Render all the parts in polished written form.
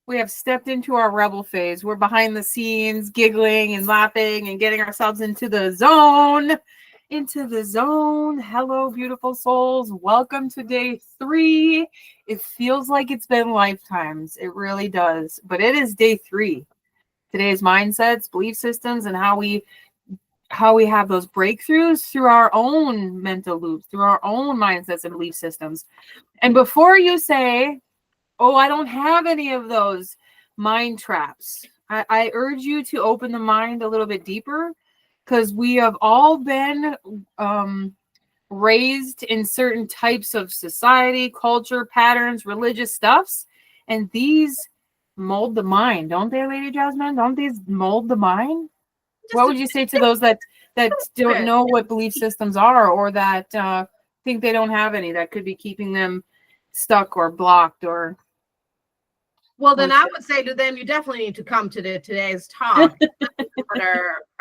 We have stepped into our rebel phase. We're behind the scenes, giggling and laughing and getting ourselves into the zone. Into the zone. Hello, beautiful souls. Welcome to day 3. It feels like it's been lifetimes. It really does. But it is day 3. Today's mindsets, belief systems, and how we have those breakthroughs through our own mental loops, through our own mindsets and belief systems. And before you say, oh, I don't have any of those mind traps, I urge you to open the mind a little bit deeper, because we have all been raised in certain types of society, culture, patterns, religious stuffs, and these mold the mind, don't they, Lady Jasmine? Don't these mold the mind? What would you say to those that don't know what belief systems are, or that think they don't have any, that could be keeping them stuck or blocked? Or well, then I would say to them, you definitely need to come to today's talk. What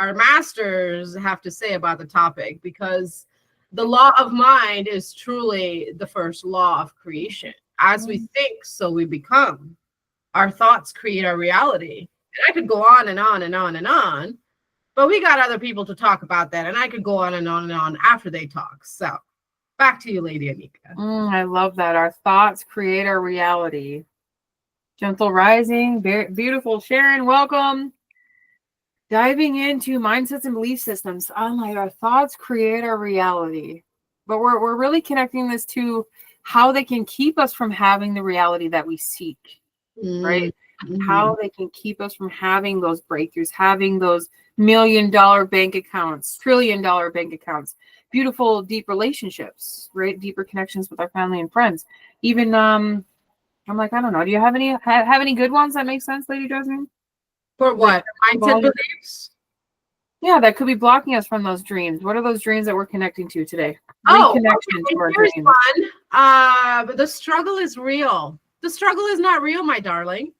our masters have to say about the topic, because the law of mind is truly the first law of creation. As we think, so we become. Our thoughts create our reality. And I could go on and on and on and on, but we got other people to talk about that, and I could go on and on and on after they talk. So back to you, Lady Anika. I love that. Our thoughts create our reality. Gentle rising, beautiful Sharon, welcome. Diving into mindsets and belief systems. Like our thoughts create our reality. But we're really connecting this to how they can keep us from having the reality that we seek, right? How they can keep us from having those breakthroughs, having those $1 million bank accounts, $1 trillion bank accounts, beautiful, deep relationships, right? Deeper connections with our family and friends. Even, I'm like, I don't know. Do you have any good ones that make sense, Lady Jasmine? For what? Mindset beliefs? Yeah, that could be blocking us from those dreams. What are those dreams that we're connecting to today? Reconnection to our dreams. One. But the struggle is real. The struggle is not real, my darling.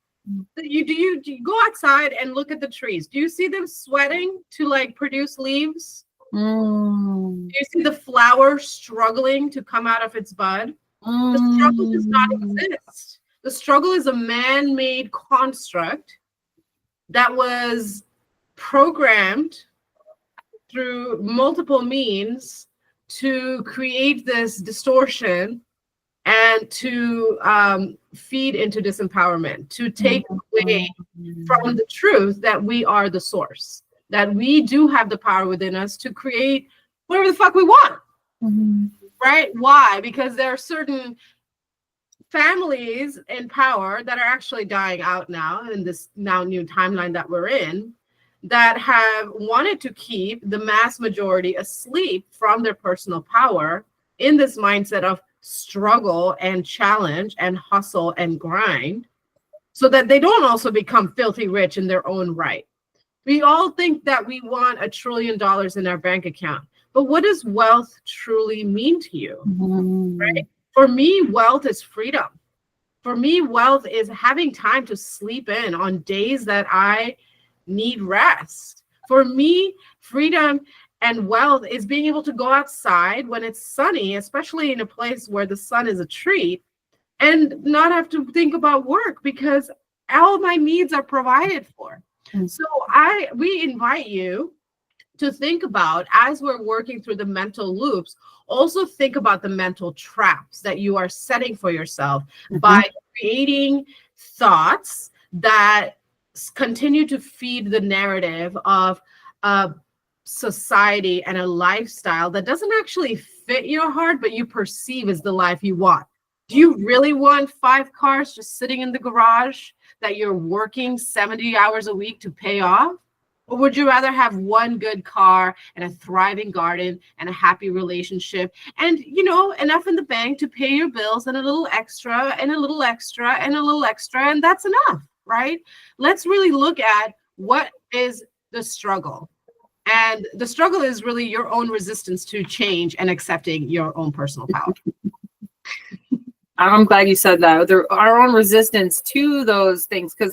Do you go outside and look at the trees? Do you see them sweating to like produce leaves? Do you see the flower struggling to come out of its bud? The struggle does not exist. The struggle is a man-made construct that was programmed through multiple means to create this distortion and to feed into disempowerment, to take away from the truth that we are the source, that we do have the power within us to create whatever the fuck we want. Right? Why? Because there are certain families in power that are actually dying out now in this now new timeline that we're in, that have wanted to keep the mass majority asleep from their personal power in this mindset of struggle and challenge and hustle and grind, so that they don't also become filthy rich in their own right. We all think that we want $1 trillion in our bank account. But what does wealth truly mean to you? Right? For me, wealth is freedom. For me, wealth is having time to sleep in on days that I need rest. For me, freedom and wealth is being able to go outside when it's sunny, especially in a place where the sun is a treat, and not have to think about work because all my needs are provided for. So we invite you to think about, as we're working through the mental loops, also think about the mental traps that you are setting for yourself by creating thoughts that continue to feed the narrative of a society and a lifestyle that doesn't actually fit your heart, but you perceive as the life you want. Do you really want 5 cars just sitting in the garage that you're working 70 hours a week to pay off? Or would you rather have one good car and a thriving garden and a happy relationship and, enough in the bank to pay your bills and a little extra and a little extra and a little extra, and that's enough, right? Let's really look at what is the struggle. And the struggle is really your own resistance to change and accepting your own personal power. I'm glad you said that. Our own resistance to those things, because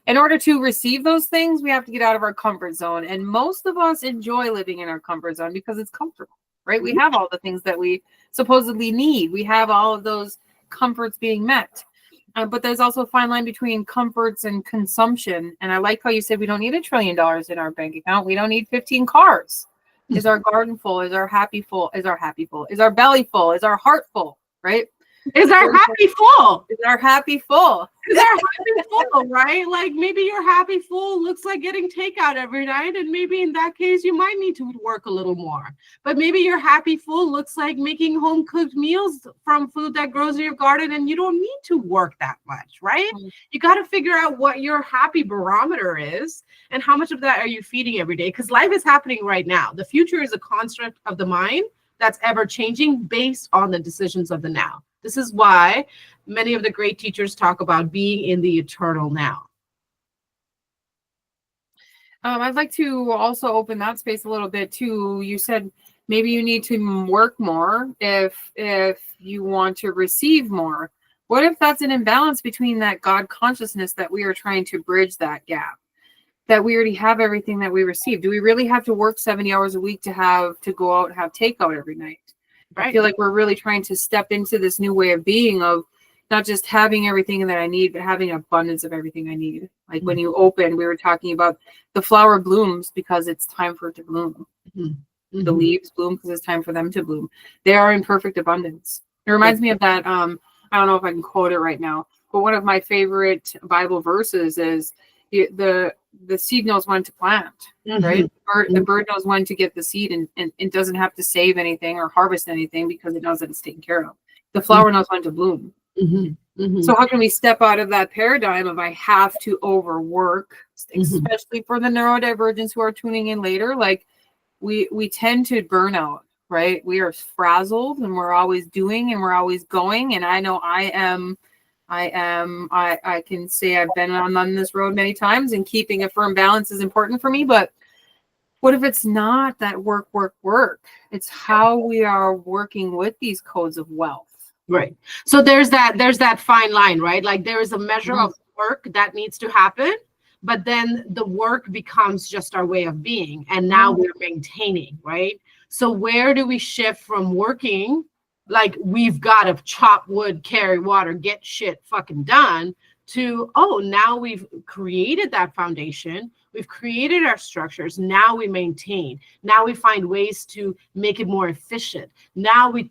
in order to receive those things, we have to get out of our comfort zone. And most of us enjoy living in our comfort zone because it's comfortable, right? We have all the things that we supposedly need. We have all of those comforts being met. But there's also a fine line between comforts and consumption. And I like how you said we don't need $1 trillion in our bank account. We don't need 15 cars. Is our garden full? Is our happy full? Is our happy full? Is our belly full? Is our heart full? Right? Is our happy full? Is our happy full? Is our happy full, right? Like maybe your happy full looks like getting takeout every night. And maybe in that case, you might need to work a little more. But maybe your happy full looks like making home cooked meals from food that grows in your garden and you don't need to work that much, right? Mm-hmm. You got to figure out what your happy barometer is and how much of that are you feeding every day? Because life is happening right now. The future is a construct of the mind that's ever changing based on the decisions of the now. This is why many of the great teachers talk about being in the eternal now. I'd like to also open that space a little bit too. You said maybe you need to work more if you want to receive more. What if that's an imbalance between that God consciousness that we are trying to bridge that gap? That we already have everything that we receive. Do we really have to work 70 hours a week to go out and have takeout every night? Right. I feel like we're really trying to step into this new way of being, of not just having everything that I need, but having abundance of everything I need. Like when you open, we were talking about the flower blooms because it's time for it to bloom. Mm-hmm. The leaves bloom because it's time for them to bloom. They are in perfect abundance. It reminds me of that. I don't know if I can quote it right now, but one of my favorite Bible verses is the seed knows when to plant, right? The bird knows when to get the seed and it doesn't have to save anything or harvest anything because it knows that it's taken care of. The flower knows when to bloom. So how can we step out of that paradigm of I have to overwork, especially for the neurodivergents who are tuning in later? Like we tend to burn out, right? We are frazzled and we're always doing and we're always going. And I know I can say I've been on this road many times, and keeping a firm balance is important for me. But what if it's not that work? It's how we are working with these codes of wealth. Right. So there's that fine line, right? Like there is a measure of work that needs to happen, but then the work becomes just our way of being. And now we're maintaining, right? So where do we shift from working like we've got to chop wood, carry water, get shit fucking done, to, oh, now we've created that foundation. We've created our structures. Now we maintain. Now we find ways to make it more efficient. Now we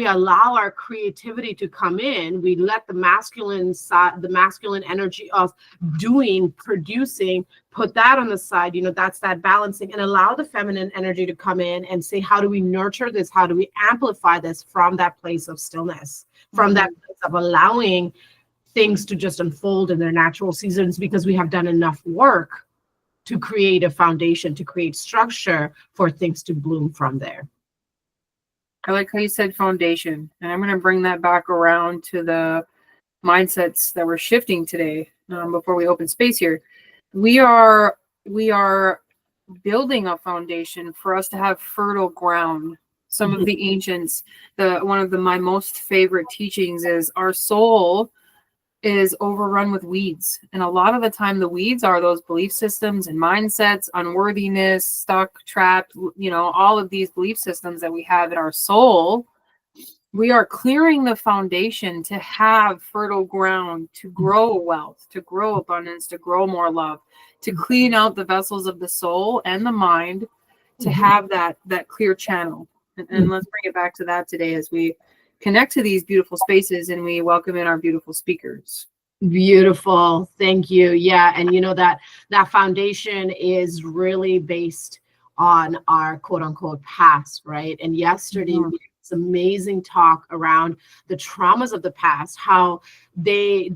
allow our creativity to come in. We let the masculine side, the masculine energy of doing, producing, put that on the side. That's that balancing, and allow the feminine energy to come in and say, how do we nurture this? How do we amplify this from that place of stillness, from that place of allowing things to just unfold in their natural seasons, because we have done enough work to create a foundation, to create structure for things to bloom from there. I like how you said foundation, and I'm going to bring that back around to the mindsets that we're shifting today. Before we open space here, we are building a foundation for us to have fertile ground. Some of the ancients, one of my most favorite teachings is our soul is overrun with weeds. And a lot of the time the weeds are those belief systems and mindsets, unworthiness, stuck, trapped, all of these belief systems that we have in our soul. We are clearing the foundation to have fertile ground, to grow wealth, to grow abundance, to grow more love, to clean out the vessels of the soul and the mind, to have that clear channel. And let's bring it back to that today as we connect to these beautiful spaces and we welcome in our beautiful speakers. Beautiful. Thank you. Yeah. And that foundation is really based on our quote unquote past, right? And yesterday we had this amazing talk around the traumas of the past, how they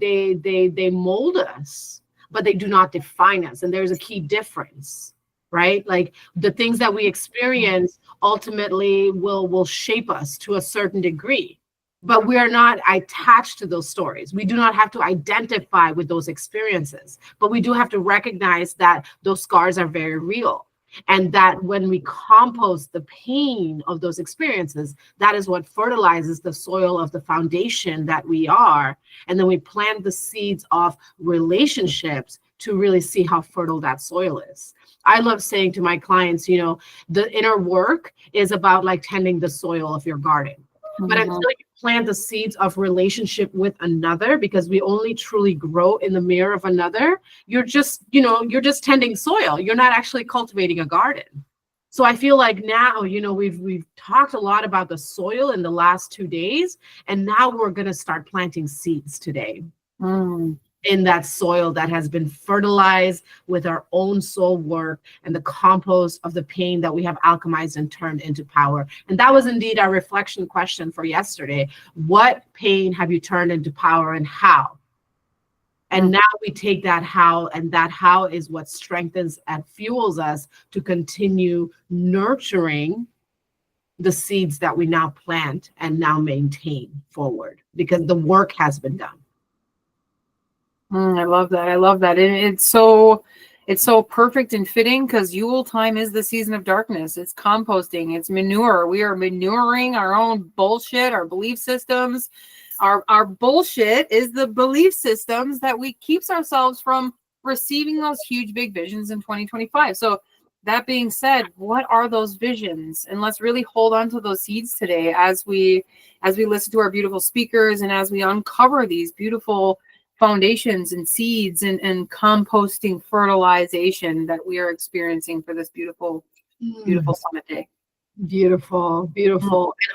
mold us, but they do not define us. And there's a key difference, right? Like the things that we experience ultimately will shape us to a certain degree, but we are not attached to those stories. We do not have to identify with those experiences, but we do have to recognize that those scars are very real. And that when we compost the pain of those experiences, that is what fertilizes the soil of the foundation that we are. And then we plant the seeds of relationships to really see how fertile that soil is. I love saying to my clients, the inner work is about like tending the soil of your garden. But until you plant the seeds of relationship with another, because we only truly grow in the mirror of another, you're just, you're just tending soil. You're not actually cultivating a garden. So I feel like now, we've talked a lot about the soil in the last 2 days, and now we're going to start planting seeds today. In that soil that has been fertilized with our own soul work and the compost of the pain that we have alchemized and turned into power. And that was indeed our reflection question for yesterday. What pain have you turned into power, and how? And now we take that how, and that how is what strengthens and fuels us to continue nurturing the seeds that we now plant and now maintain forward, because the work has been done. I love that. I love that. And it's so perfect and fitting, because Yule time is the season of darkness. It's composting. It's manure. We are manuring our own bullshit, our belief systems. Our bullshit is the belief systems that we keeps ourselves from receiving those huge big visions in 2025. So that being said, what are those visions? And let's really hold on to those seeds today as we listen to our beautiful speakers, and as we uncover these beautiful foundations and seeds and composting fertilization that we are experiencing for this beautiful summit day. Beautiful. And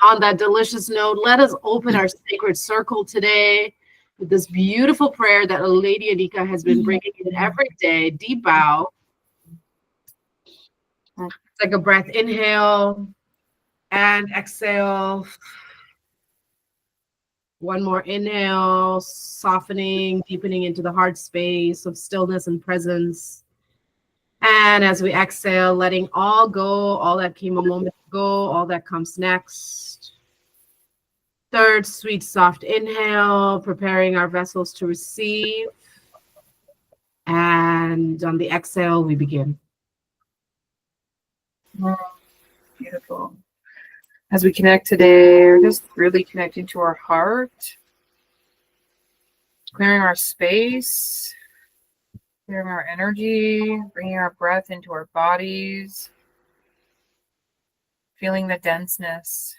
on that delicious note, let us open our sacred circle today with this beautiful prayer that Lady Anika has been bringing in every day. Deep bow. It's like a breath. Inhale and exhale. One more inhale, softening, deepening into the heart space of stillness and presence. And as we exhale, letting all go, all that came a moment ago, all that comes next. Third, sweet, soft inhale, preparing our vessels to receive. And on the exhale, we begin. Beautiful. As we connect today, we're just really connecting to our heart, clearing our space, clearing our energy, bringing our breath into our bodies, feeling the denseness,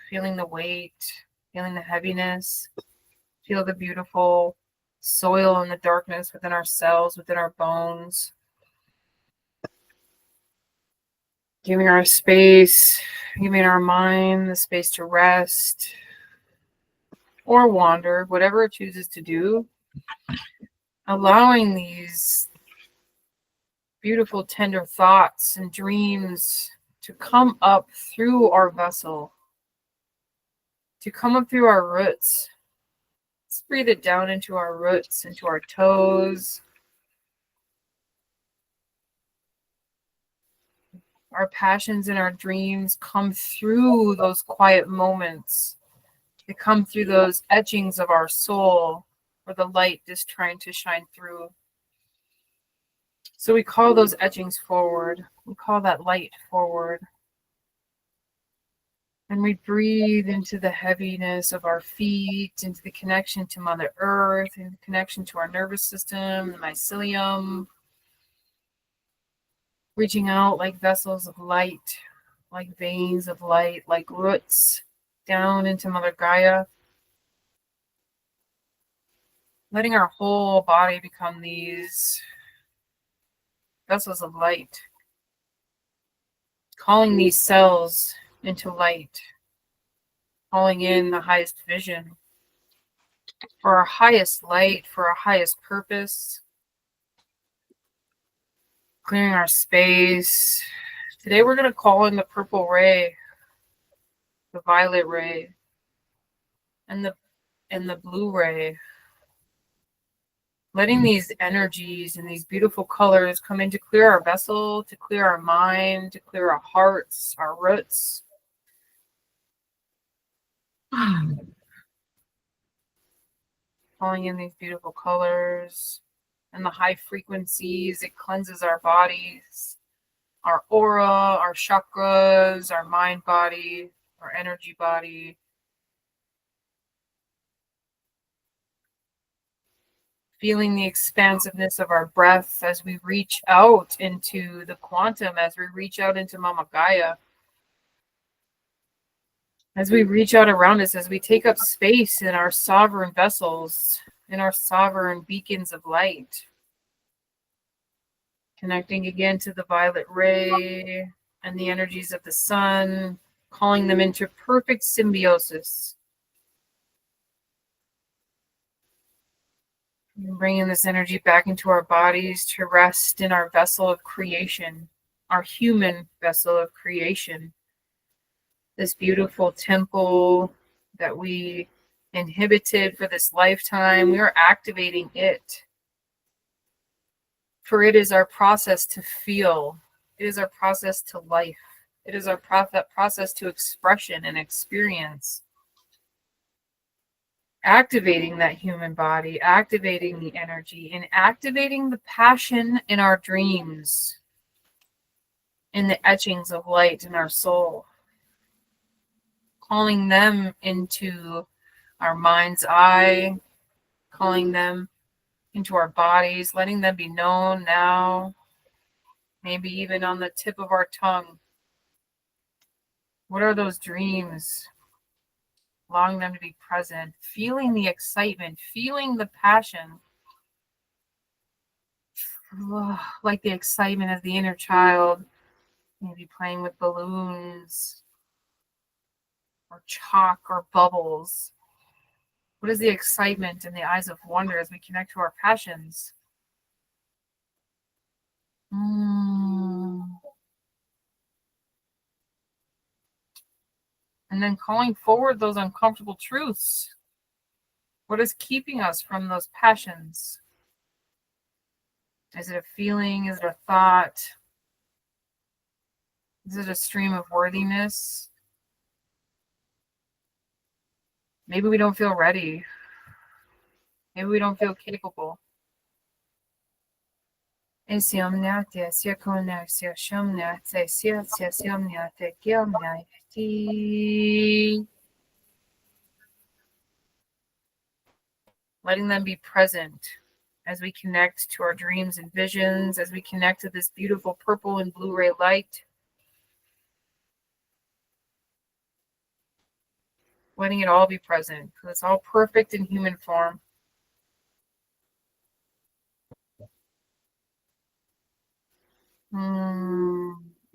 feeling the weight, feeling the heaviness, feel the beautiful soil and the darkness within our cells, within our bones. Giving our space, giving our mind the space to rest or wander, whatever it chooses to do. Allowing these beautiful, tender thoughts and dreams to come up through our vessel, to come up through our roots. Let's breathe it down into our roots, into our toes. Our passions and our dreams come through those quiet moments. They come through those etchings of our soul, where the light is trying to shine through. So we call those etchings forward. We call that light forward. And we breathe into the heaviness of our feet, into the connection to Mother Earth, and the connection to our nervous system, the mycelium. Reaching out like vessels of light, like veins of light, like roots down into Mother Gaia. Letting our whole body become these vessels of light. Calling these cells into light. Calling in the highest vision for our highest light, for our highest purpose. Clearing our space. Today we're going to call in the purple ray, the violet ray, and the blue ray. Letting these energies and these beautiful colors come in to clear our vessel, to clear our mind, to clear our hearts, our roots. Calling in these beautiful colors and the high frequencies. It cleanses our bodies, our aura, our chakras, our mind body, our energy body. Feeling the expansiveness of our breath as we reach out into the quantum, as we reach out into Mama Gaia. As we reach out around us, as we take up space in our sovereign vessels, in our sovereign beacons of light, connecting again to the violet ray and the energies of the sun, calling them into perfect symbiosis. And bringing this energy back into our bodies to rest in our vessel of creation, our human vessel of creation. This beautiful temple that we inhibited for this lifetime, we are activating it. For it is our process to feel. It is our process to life. It is our process to expression and experience. Activating that human body, activating the energy, and activating the passion in our dreams, in the etchings of light in our soul. Calling them into our mind's eye, calling them into our bodies, letting them be known now, maybe even on the tip of our tongue. What are those dreams? Allowing them to be present, feeling the excitement, feeling the passion, like the excitement of the inner child, maybe playing with balloons or chalk or bubbles. What is the excitement in the eyes of wonder as we connect to our passions? And then calling forward those uncomfortable truths. What is keeping us from those passions? Is it a feeling? Is it a thought? Is it a stream of worthiness? Maybe we don't feel ready. Maybe we don't feel capable. Letting them be present as we connect to our dreams and visions, as we connect to this beautiful purple and blue ray light. Letting it all be present, because it's all perfect in human form.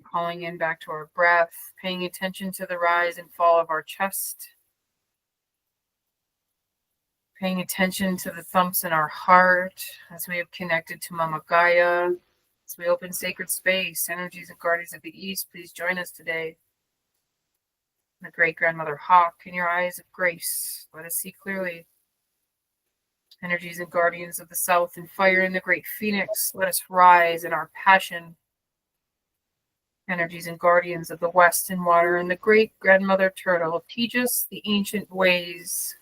Calling in back to our breath, paying attention to the rise and fall of our chest. Paying attention to the thumps in our heart as we have connected to Mama Gaia. As we open sacred space, energies and guardians of the East, please join us today. The great grandmother Hawk, in your eyes of grace, let us see clearly. Energies and guardians of the South and fire in the great Phoenix, let us rise in our passion. Energies and guardians of the West and water and the great grandmother Turtle, teach us the ancient ways.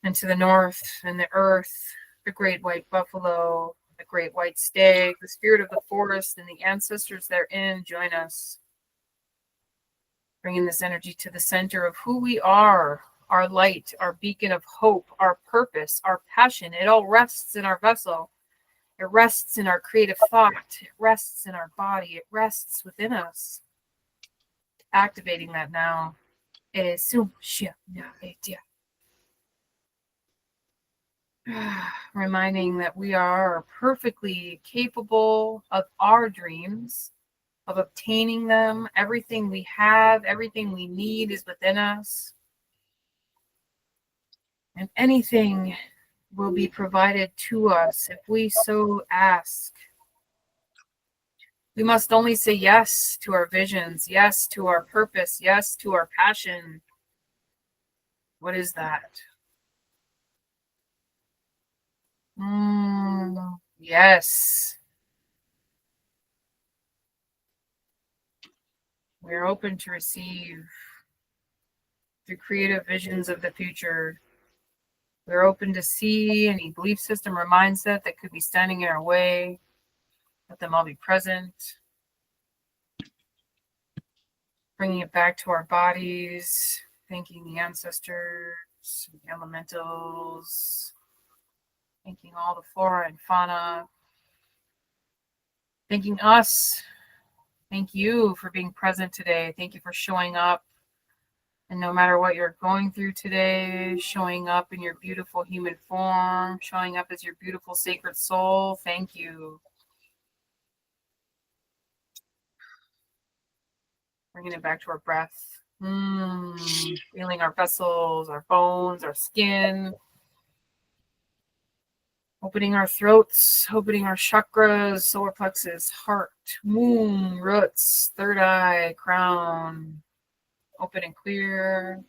And to the north and the earth, the great white buffalo, the great white stag, the spirit of the forest and the ancestors therein, join us. Bringing this energy to the center of who we are, our light, our beacon of hope, our purpose, our passion. It all rests in our vessel. It rests in our creative thought. It rests in our body. It rests within us. Activating that now. Reminding that we are perfectly capable of our dreams, of obtaining them. Everything we have, everything we need is within us. And anything will be provided to us if we so ask. We must only say yes to our visions, yes to our purpose, yes to our passion. What is that? Yes. We're open to receive the creative visions of the future. We're open to see any belief system or mindset that could be standing in our way. Let them all be present. Bringing it back to our bodies, thanking the ancestors, the elementals, thanking all the flora and fauna, thanking us. Thank you for being present today. Thank you for showing up. And no matter what you're going through today, showing up in your beautiful human form, showing up as your beautiful sacred soul, thank you. Bringing it back to our breath. Feeling our vessels, our bones, our skin. Opening our throats, opening our chakras, solar plexus, heart, womb, roots, third eye, crown. Open and clear.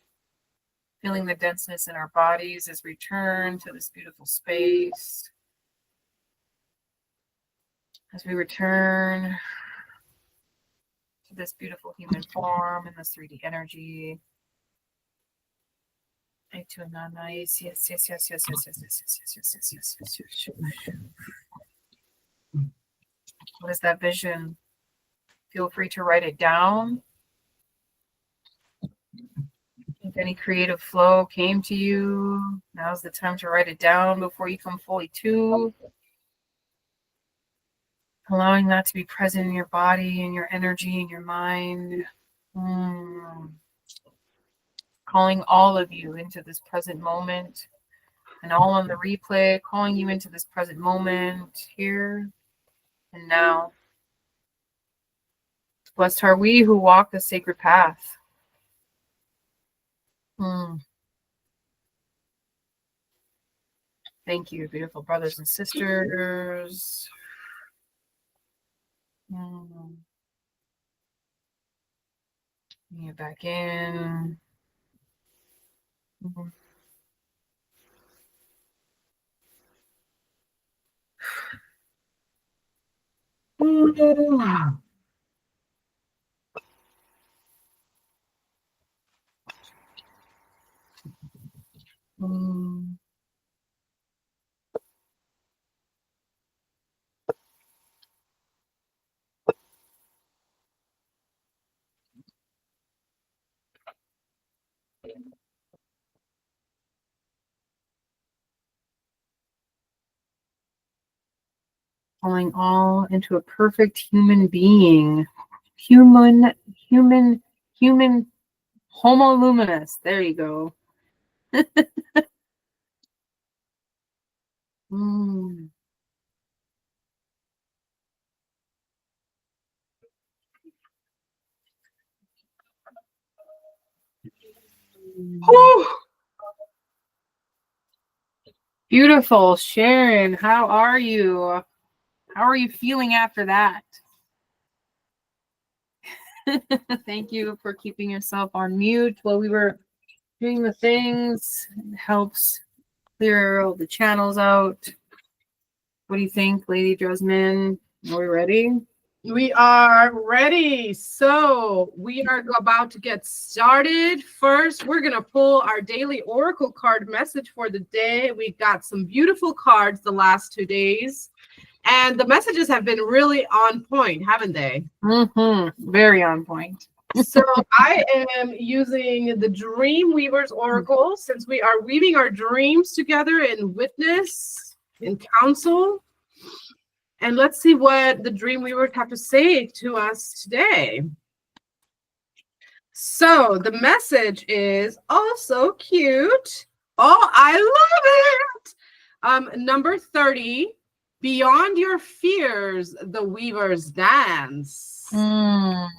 Feeling the denseness in our bodies as we return to this beautiful space. As we return to this beautiful human form and this 3D energy. Nice. Yes. What is that vision? Feel free to write it down. If any creative flow came to you, now's the time to write it down before you come fully to. Allowing that to be present in your body and your energy and your mind. Calling all of you into this present moment. And all on the replay, calling you into this present moment here and now. Blessed are we who walk the sacred path. Thank you, beautiful brothers and sisters. Bring it back in. Calling all into a perfect human being. Human, Homo luminous. There you go. Beautiful. Sharon, how are you? How are you feeling after that? Thank you for keeping yourself on mute while we were doing the things. It helps clear all the channels out. What do you think, Lady Jasmine? Are we ready? We are ready. So we are about to get started. First, we're going to pull our daily oracle card message for the day. We got some beautiful cards the last 2 days. And the messages have been really on point, haven't they? Very on point. So I am using the Dream Weaver's Oracle since we are weaving our dreams together in witness, in counsel. And let's see what the Dream Weavers have to say to us today. So the message is also cute. Oh, I love it. Number 30, beyond your fears, the weavers dance. And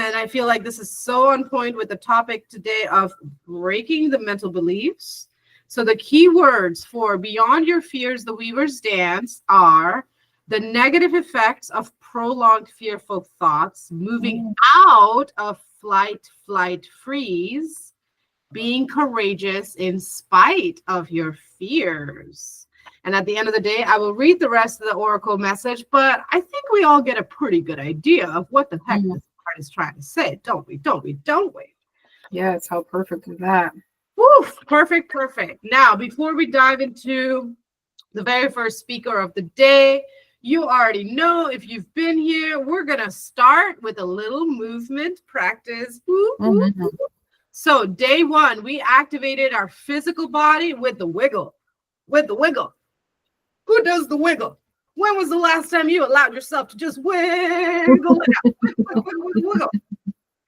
I feel like this is so on point with the topic today of breaking the mental beliefs. So the key words for beyond your fears, the weavers dance are the negative effects of prolonged fearful thoughts, moving out of flight, freeze, being courageous in spite of your fears. And at the end of the day, I will read the rest of the oracle message, but I think we all get a pretty good idea of what the heck this card is trying to say, don't we? Yes, how perfect is that? Woo, perfect. Now, before we dive into the very first speaker of the day, you already know, if you've been here, we're going to start with a little movement practice. So day 1, we activated our physical body with the wiggle. Who does the wiggle? When was the last time you allowed yourself to just wiggle it out? Wiggle.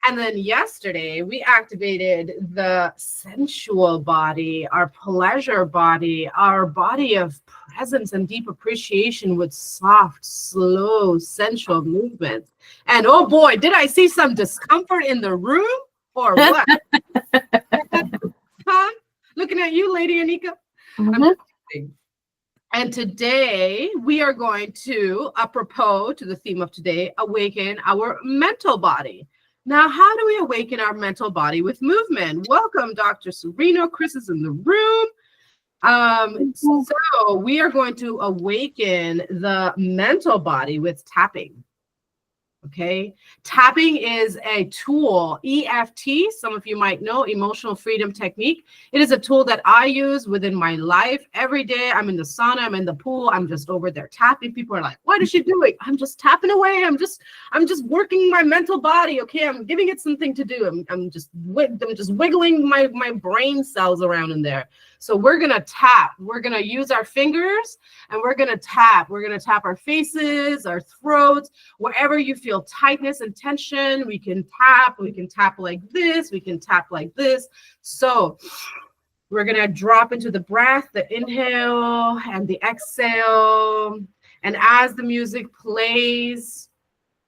And then yesterday, we activated the sensual body, our pleasure body, our body of presence and deep appreciation with soft, slow, sensual movements. And oh boy, did I see some discomfort in the room or what? Huh? Looking at you, Lady Anika. And today we are going to, apropos to the theme of today, awaken our mental body. Now, how do we awaken our mental body with movement? Welcome, Dr. Cirino. Chris is in the room. So we are going to awaken the mental body with tapping. Okay, tapping is a tool, EFT, some of you might know, emotional freedom technique. It is a tool that I use within my life every day. I'm in the sauna, I'm in the pool, I'm just over there tapping. People are like, what is she doing? I'm just tapping away. I'm just working my mental body. Okay, I'm giving it something to do. I'm just wiggling my brain cells around in there. So we're gonna tap. We're gonna use our fingers and we're gonna tap. We're gonna tap our faces, our throats, wherever you feel tightness and tension. We can tap. We can tap like this. We can tap like this. So we're gonna drop into the breath, the inhale and the exhale. And as the music plays,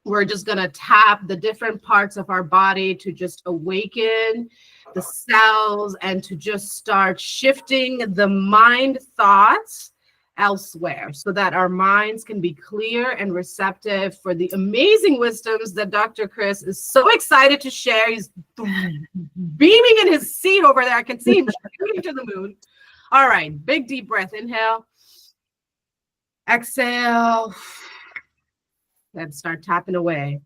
we're just gonna tap the different parts of our body to just awaken the cells and to just start shifting the mind thoughts elsewhere so that our minds can be clear and receptive for the amazing wisdoms that Dr. Chris is so excited to share. He's beaming in his seat over there. I can see him shooting to the moon. All right, big deep breath. Inhale. Exhale. And start tapping away.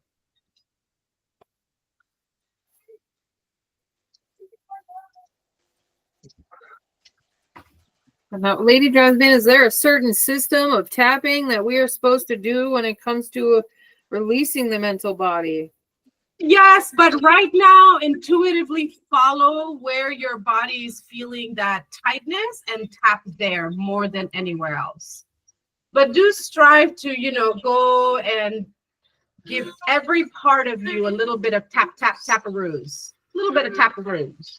Now, Lady Jasmine, is there a certain system of tapping that we are supposed to do when it comes to releasing the mental body? Yes, but right now, intuitively follow where your body is feeling that tightness and tap there more than anywhere else. But do strive to, go and give every part of you a little bit of taparoos, a little bit of taparoos.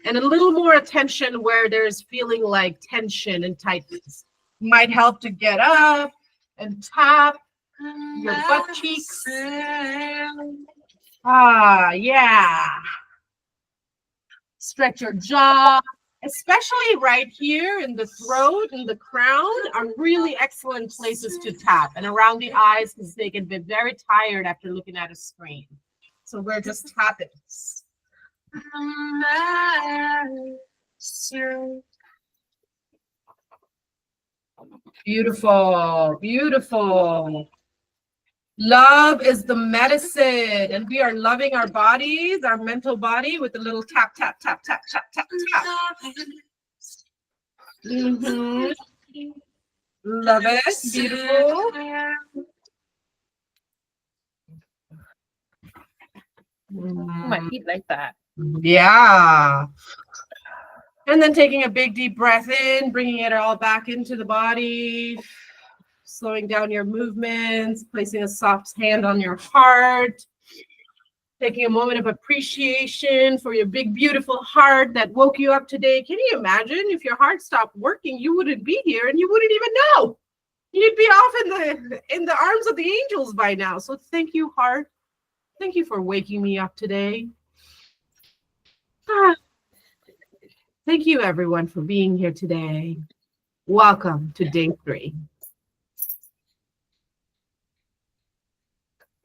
And a little more attention where there's feeling like tension and tightness. Might help to get up and tap your butt cheeks. Yeah. Stretch your jaw, especially right here in the throat and the crown are really excellent places to tap. And around the eyes because they can be very tired after looking at a screen. So we're just tapping. Beautiful, beautiful. Love is the medicine, and we are loving our bodies, our mental body, with a little tap, tap, tap, tap, tap, tap, tap. Love it. Beautiful. My feet like that. Yeah. And then taking a big deep breath in, bringing it all back into the body, slowing down your movements, placing a soft hand on your heart, taking a moment of appreciation for your big, beautiful heart that woke you up today. Can you imagine if your heart stopped working, you wouldn't be here and you wouldn't even know. You'd be off in the arms of the angels by now. So thank you, heart. Thank you for waking me up today. Thank you, everyone, for being here today. Welcome to day 3.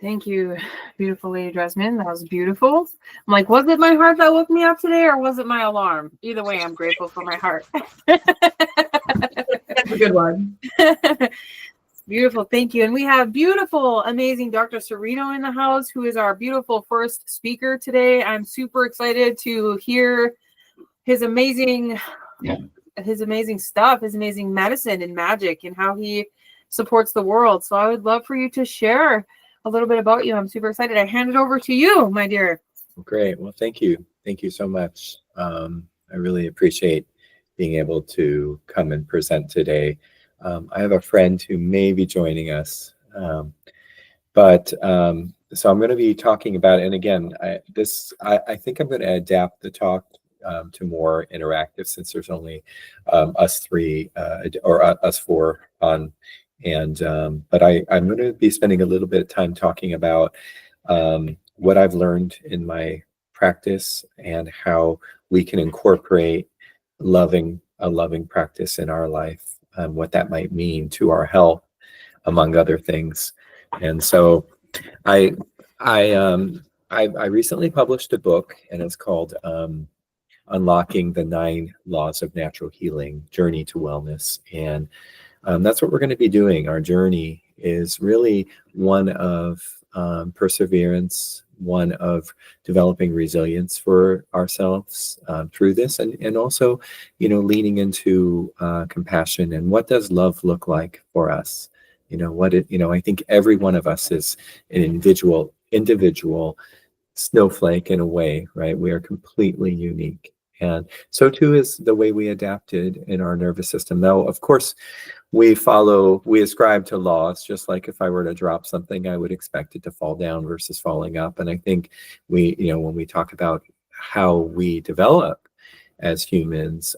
Thank you, beautiful Lady Jasmine. That was beautiful. I'm like, was it my heart that woke me up today or was it my alarm? Either way, I'm grateful for my heart. That's a good one. Beautiful. Thank you. And we have beautiful, amazing Dr. Cirino in the house, who is our beautiful first speaker today. I'm super excited to hear his amazing stuff, his amazing medicine and magic and how he supports the world. So I would love for you to share a little bit about you. I'm super excited. I hand it over to you, my dear. Great. Well, thank you. Thank you so much. I really appreciate being able to come and present today. I have a friend who may be joining us, but so I'm going to be talking about, and again, I think I'm going to adapt the talk to more interactive, since there's only us three or us four on, and but I'm going to be spending a little bit of time talking about what I've learned in my practice and how we can incorporate a loving practice in our life, what that might mean to our health, among other things. And so I I recently published a book, and it's called Unlocking the 9 Laws of Natural Healing: Journey to Wellness. And that's what we're going to be doing. Our journey is really one of perseverance, one of developing resilience for ourselves through this, and also, leaning into compassion. And what does love look like for us? I think every one of us is an individual snowflake in a way, right? We are completely unique. And so too is the way we adapted in our nervous system. Now, of course, we ascribe to laws. Just like if I were to drop something, I would expect it to fall down versus falling up. And I think when we talk about how we develop as humans,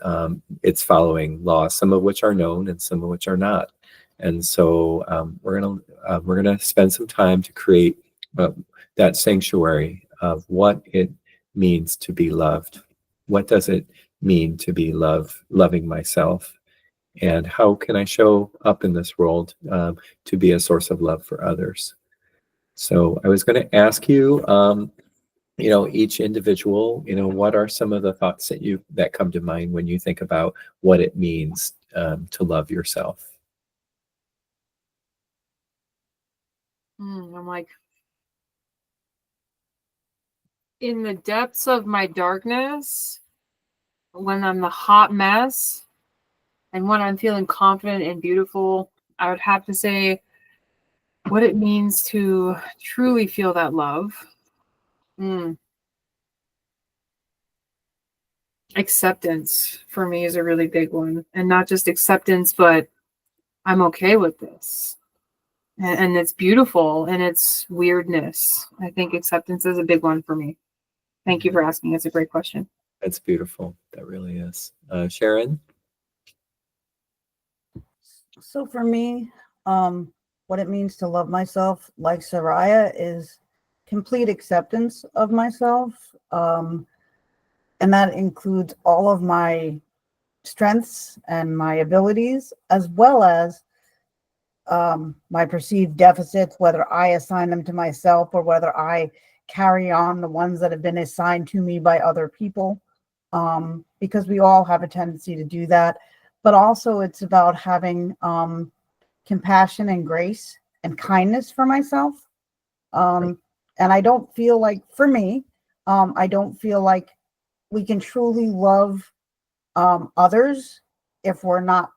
it's following laws, some of which are known and some of which are not. And so we're gonna spend some time to create that sanctuary of what it means to be loved. What does it mean to be loving myself? And how can I show up in this world to be a source of love for others? So I was going to ask you, each individual, what are some of the thoughts that come to mind when you think about what it means to love yourself? I'm like, in the depths of my darkness, when I'm the hot mess, and when I'm feeling confident and beautiful, I would have to say what it means to truly feel that love. Acceptance for me is a really big one. And not just acceptance, but I'm okay with this. And it's beautiful, and it's weirdness. I think acceptance is a big one for me. Thank you for asking. It's a great question. That's beautiful. That really is. Sharon? So for me, what it means to love myself, like Soraya, is complete acceptance of myself. And that includes all of my strengths and my abilities, as well as my perceived deficits, whether I assign them to myself or whether I carry on the ones that have been assigned to me by other people, because we all have a tendency to do that. But also it's about having compassion and grace and kindness for myself. And I don't feel like, for me, I don't feel like we can truly love others if we're not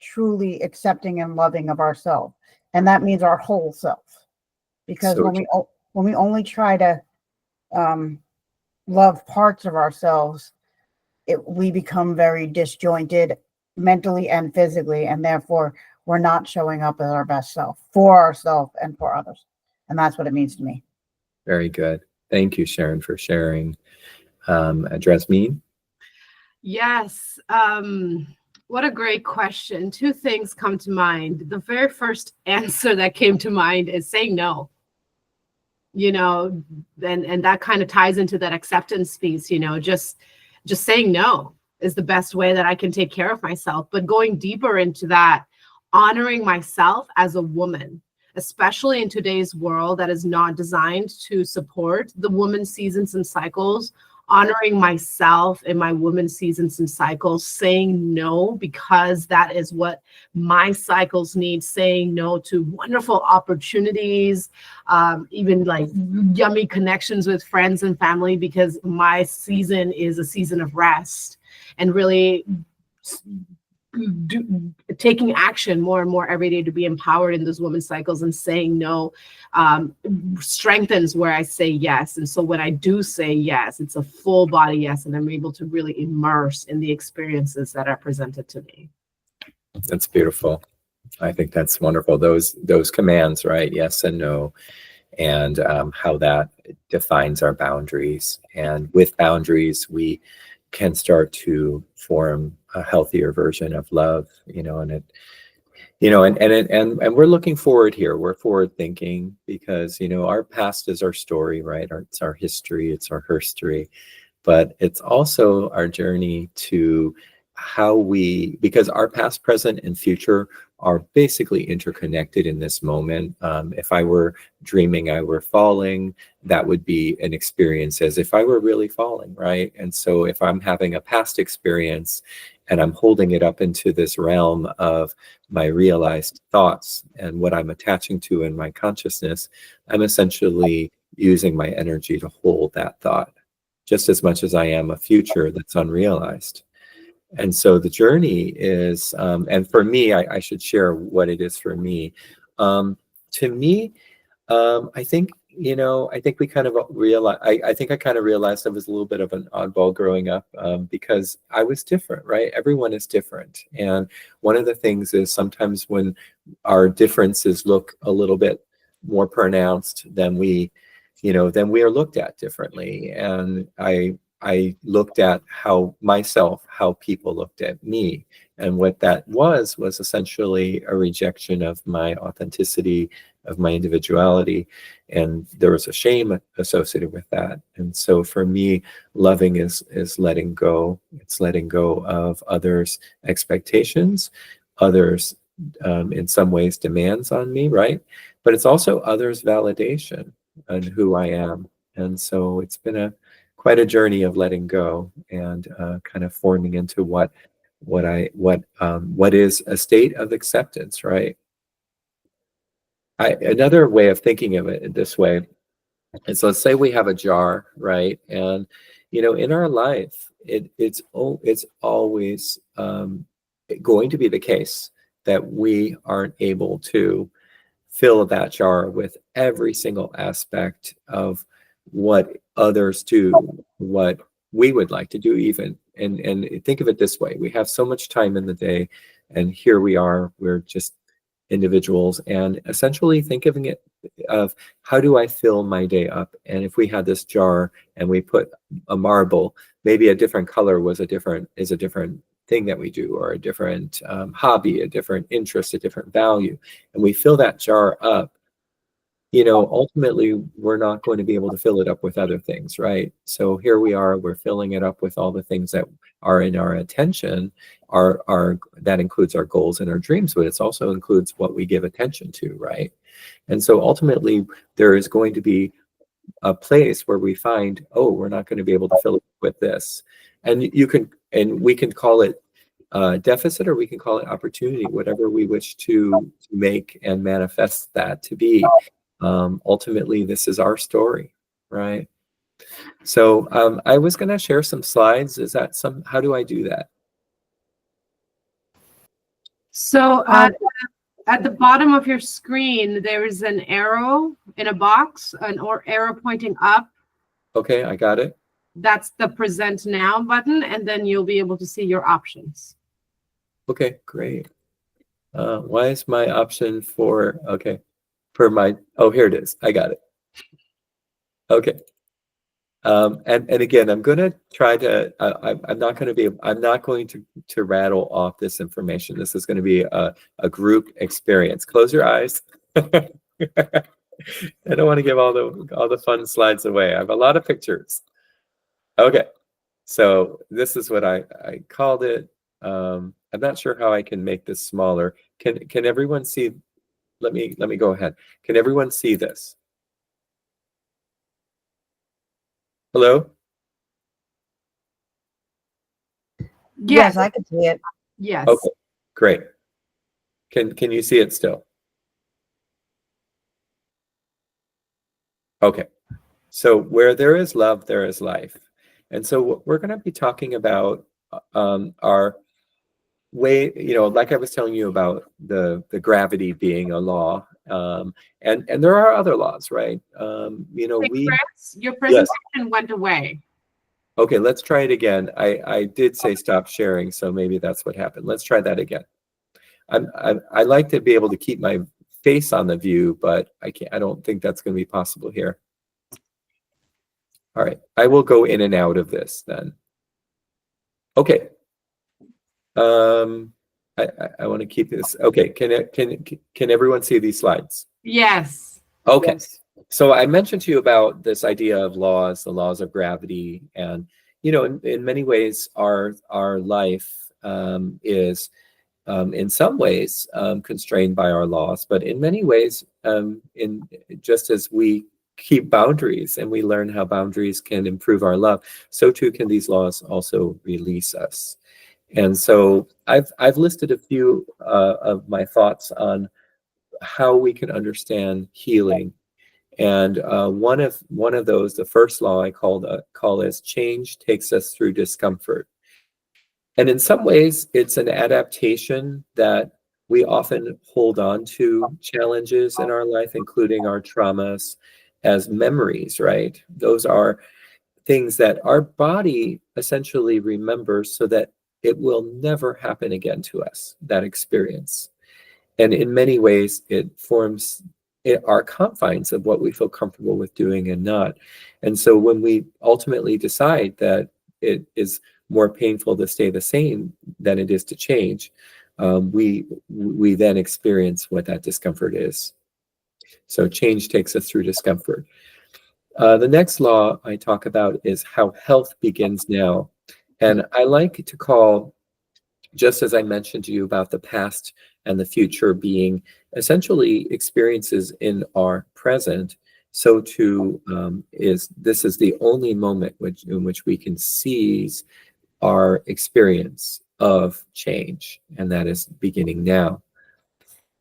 truly accepting and loving of ourselves. And that means our whole self. Because when we only try to love parts of ourselves, we become very disjointed mentally and physically, and therefore we're not showing up as our best self for ourselves and for others. And that's what it means to me. Very good. Thank you, Sharon, for sharing. Jasmine? Yes. What a great question. 2 things come to mind. The very first answer that came to mind is saying no. And that kind of ties into that acceptance piece. Just saying no is the best way that I can take care of myself. But going deeper into that, honoring myself as a woman, especially in today's world that is not designed to support the woman's seasons and cycles, honoring myself in my woman's seasons and cycles, saying no, because that is what my cycles need, saying no to wonderful opportunities, even like yummy connections with friends and family, because my season is a season of rest, and really taking action more and more every day to be empowered in those women's cycles, and saying no strengthens where I say yes. And so when I do say yes, it's a full body yes, and I'm able to really immerse in the experiences that are presented to me. That's beautiful. I think that's wonderful. Those commands, right? Yes and no. and how that defines our boundaries. And with boundaries, we can start to form a healthier version of love, and it, and we're looking forward here. We're forward thinking because, our past is our story, right? It's our history, it's our herstory, but it's also our journey to because our past, present, and future are basically interconnected in this moment. If I were dreaming I were falling, that would be an experience as if I were really falling, right? And so if I'm having a past experience and I'm holding it up into this realm of my realized thoughts and what I'm attaching to in my consciousness, I'm essentially using my energy to hold that thought just as much as I am a future that's unrealized. And so the journey is, and for me, I should share what it is for me. To me, I think, I think we kind of realize, I think I kind of realized I was a little bit of an oddball growing up, because I was different, right? Everyone is different. And one of the things is sometimes when our differences look a little bit more pronounced, then we are looked at differently. And I looked at how people looked at me. And what that was essentially a rejection of my authenticity, of my individuality. And there was a shame associated with that. And so for me, loving is letting go. It's letting go of others' expectations, others, in some ways, demands on me, right? But it's also others' validation on who I am. And so it's been quite a journey of letting go and kind of forming into what is a state of acceptance, right? Another way of thinking of it this way is, let's say we have a jar, right? And in our life, it's always going to be the case that we aren't able to fill that jar with every single aspect of what others do, what we would like to do even. And think of it this way: we have so much time in the day, and here we are, we're just individuals, and essentially thinking of how do I fill my day up? And if we had this jar and we put a marble, maybe a different color is a different thing that we do, or a different hobby, a different interest, a different value, and we fill that jar up, ultimately we're not going to be able to fill it up with other things, right? So here we are, we're filling it up with all the things that are in our attention, that includes our goals and our dreams, but it also includes what we give attention to, right? And so ultimately there is going to be a place where we find, oh, we're not going to be able to fill it with this. And we can call it deficit, or we can call it opportunity, whatever we wish to make and manifest that to be. Ultimately, this is our story, right? So I was going to share some slides. How do I do that? So at the bottom of your screen, there is an arrow in a box, arrow pointing up. Okay, I got it. That's the present now button, and then you'll be able to see your options. Okay, great. Why is my option for here it is. I got it. Okay. And again, I'm going to try to, I'm not going to rattle off this information. This is going to be a group experience. Close your eyes. I don't want to give all the fun slides away. I have a lot of pictures. Okay. So this is what I called it. I'm not sure how I can make this smaller. Can everyone see? Let me go ahead. Can everyone see this? Hello? Yes, I can see it. Yes. Okay, great. Can you see it still? Okay. So where there is love, there is life. And so what we're going to be talking about our way, like I was telling you about the gravity being a law, and there are other laws, right? Your presentation went away. Okay, let's try it again. I did say stop sharing, so maybe that's what happened. Let's try that again. I like to be able to keep my face on the view, but I don't think that's going to be possible here. All right, I will go in and out of this then. Okay. I want to keep this. Okay, can everyone see these slides? Yes. Okay. Yes. So I mentioned to you about this idea of laws, the laws of gravity, and in many ways, our life is in some ways constrained by our laws, but in many ways, just as we keep boundaries and we learn how boundaries can improve our love, so too can these laws also release us. And so I've listed a few of my thoughts on how we can understand healing. And one of those, the first law I call is change takes us through discomfort. And in some ways, it's an adaptation that we often hold on to challenges in our life, including our traumas, as memories, right? Those are things that our body essentially remembers so that it will never happen again to us, that experience. And in many ways, it forms our confines of what we feel comfortable with doing and not. And so when we ultimately decide that it is more painful to stay the same than it is to change, we then experience what that discomfort is. So change takes us through discomfort. The next law I talk about is how health begins now. And I like to call, just as I mentioned to you about the past and the future being essentially experiences in our present, so too is the only moment in which we can seize our experience of change, and that is beginning now.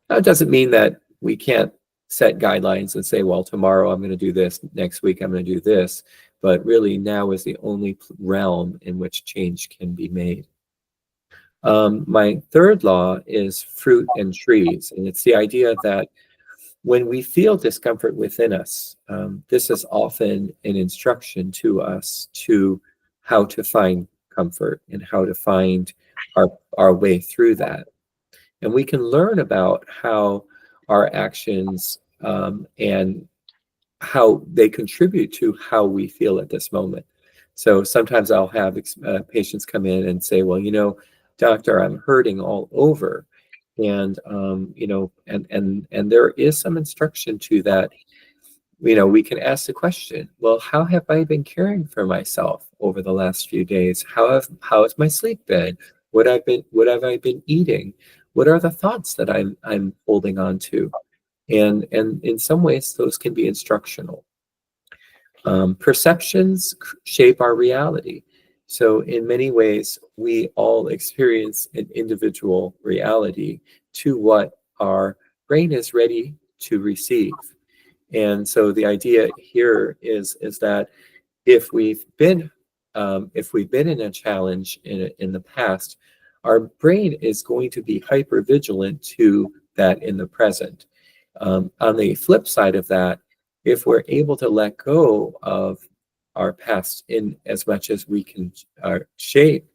Now, it doesn't mean that we can't set guidelines and say, well, tomorrow I'm going to do this, next week I'm going to do this, but really now is the only realm in which change can be made. My third law is fruit and trees, and it's the idea that when we feel discomfort within us, this is often an instruction to us to how to find comfort and how to find our way through that. And we can learn about how our actions and how they contribute to how we feel at this moment. So sometimes I'll have patients come in and say, well, doctor, I'm hurting all over. And, and there is some instruction to that. We can ask the question, well, how have I been caring for myself over the last few days? How has my sleep been? What have I been eating? What are the thoughts that I'm holding on to? And in some ways, those can be instructional. Perceptions shape our reality. So in many ways, we all experience an individual reality to what our brain is ready to receive. And so the idea here is that if we've been in a challenge in the past, our brain is going to be hyper vigilant to that in the present. On the flip side of that, if we're able to let go of our past in as much as we can shape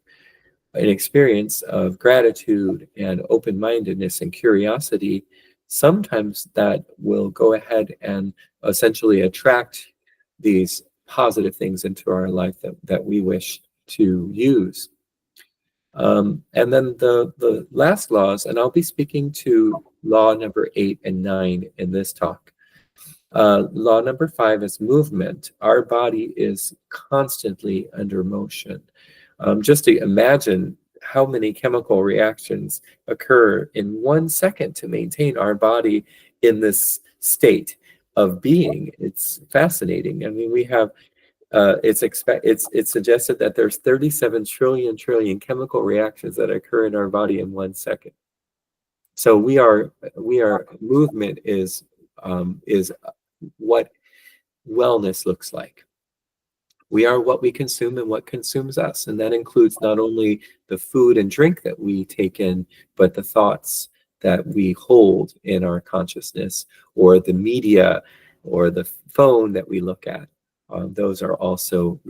an experience of gratitude and open-mindedness and curiosity, sometimes that will go ahead and essentially attract these positive things into our life that we wish to use. And then the last laws, and I'll be speaking to law number 8 and 9 in this talk. Law number 5 is movement. Our body is constantly under motion. Just to imagine how many chemical reactions occur in 1 second to maintain our body in this state of being. It's fascinating. I mean, we have it's suggested that there's 37 trillion chemical reactions that occur in our body in 1 second. So movement is what wellness looks like. We are what we consume and what consumes us. And that includes not only the food and drink that we take in, but the thoughts that we hold in our consciousness, or the media or the phone that we look at. Those also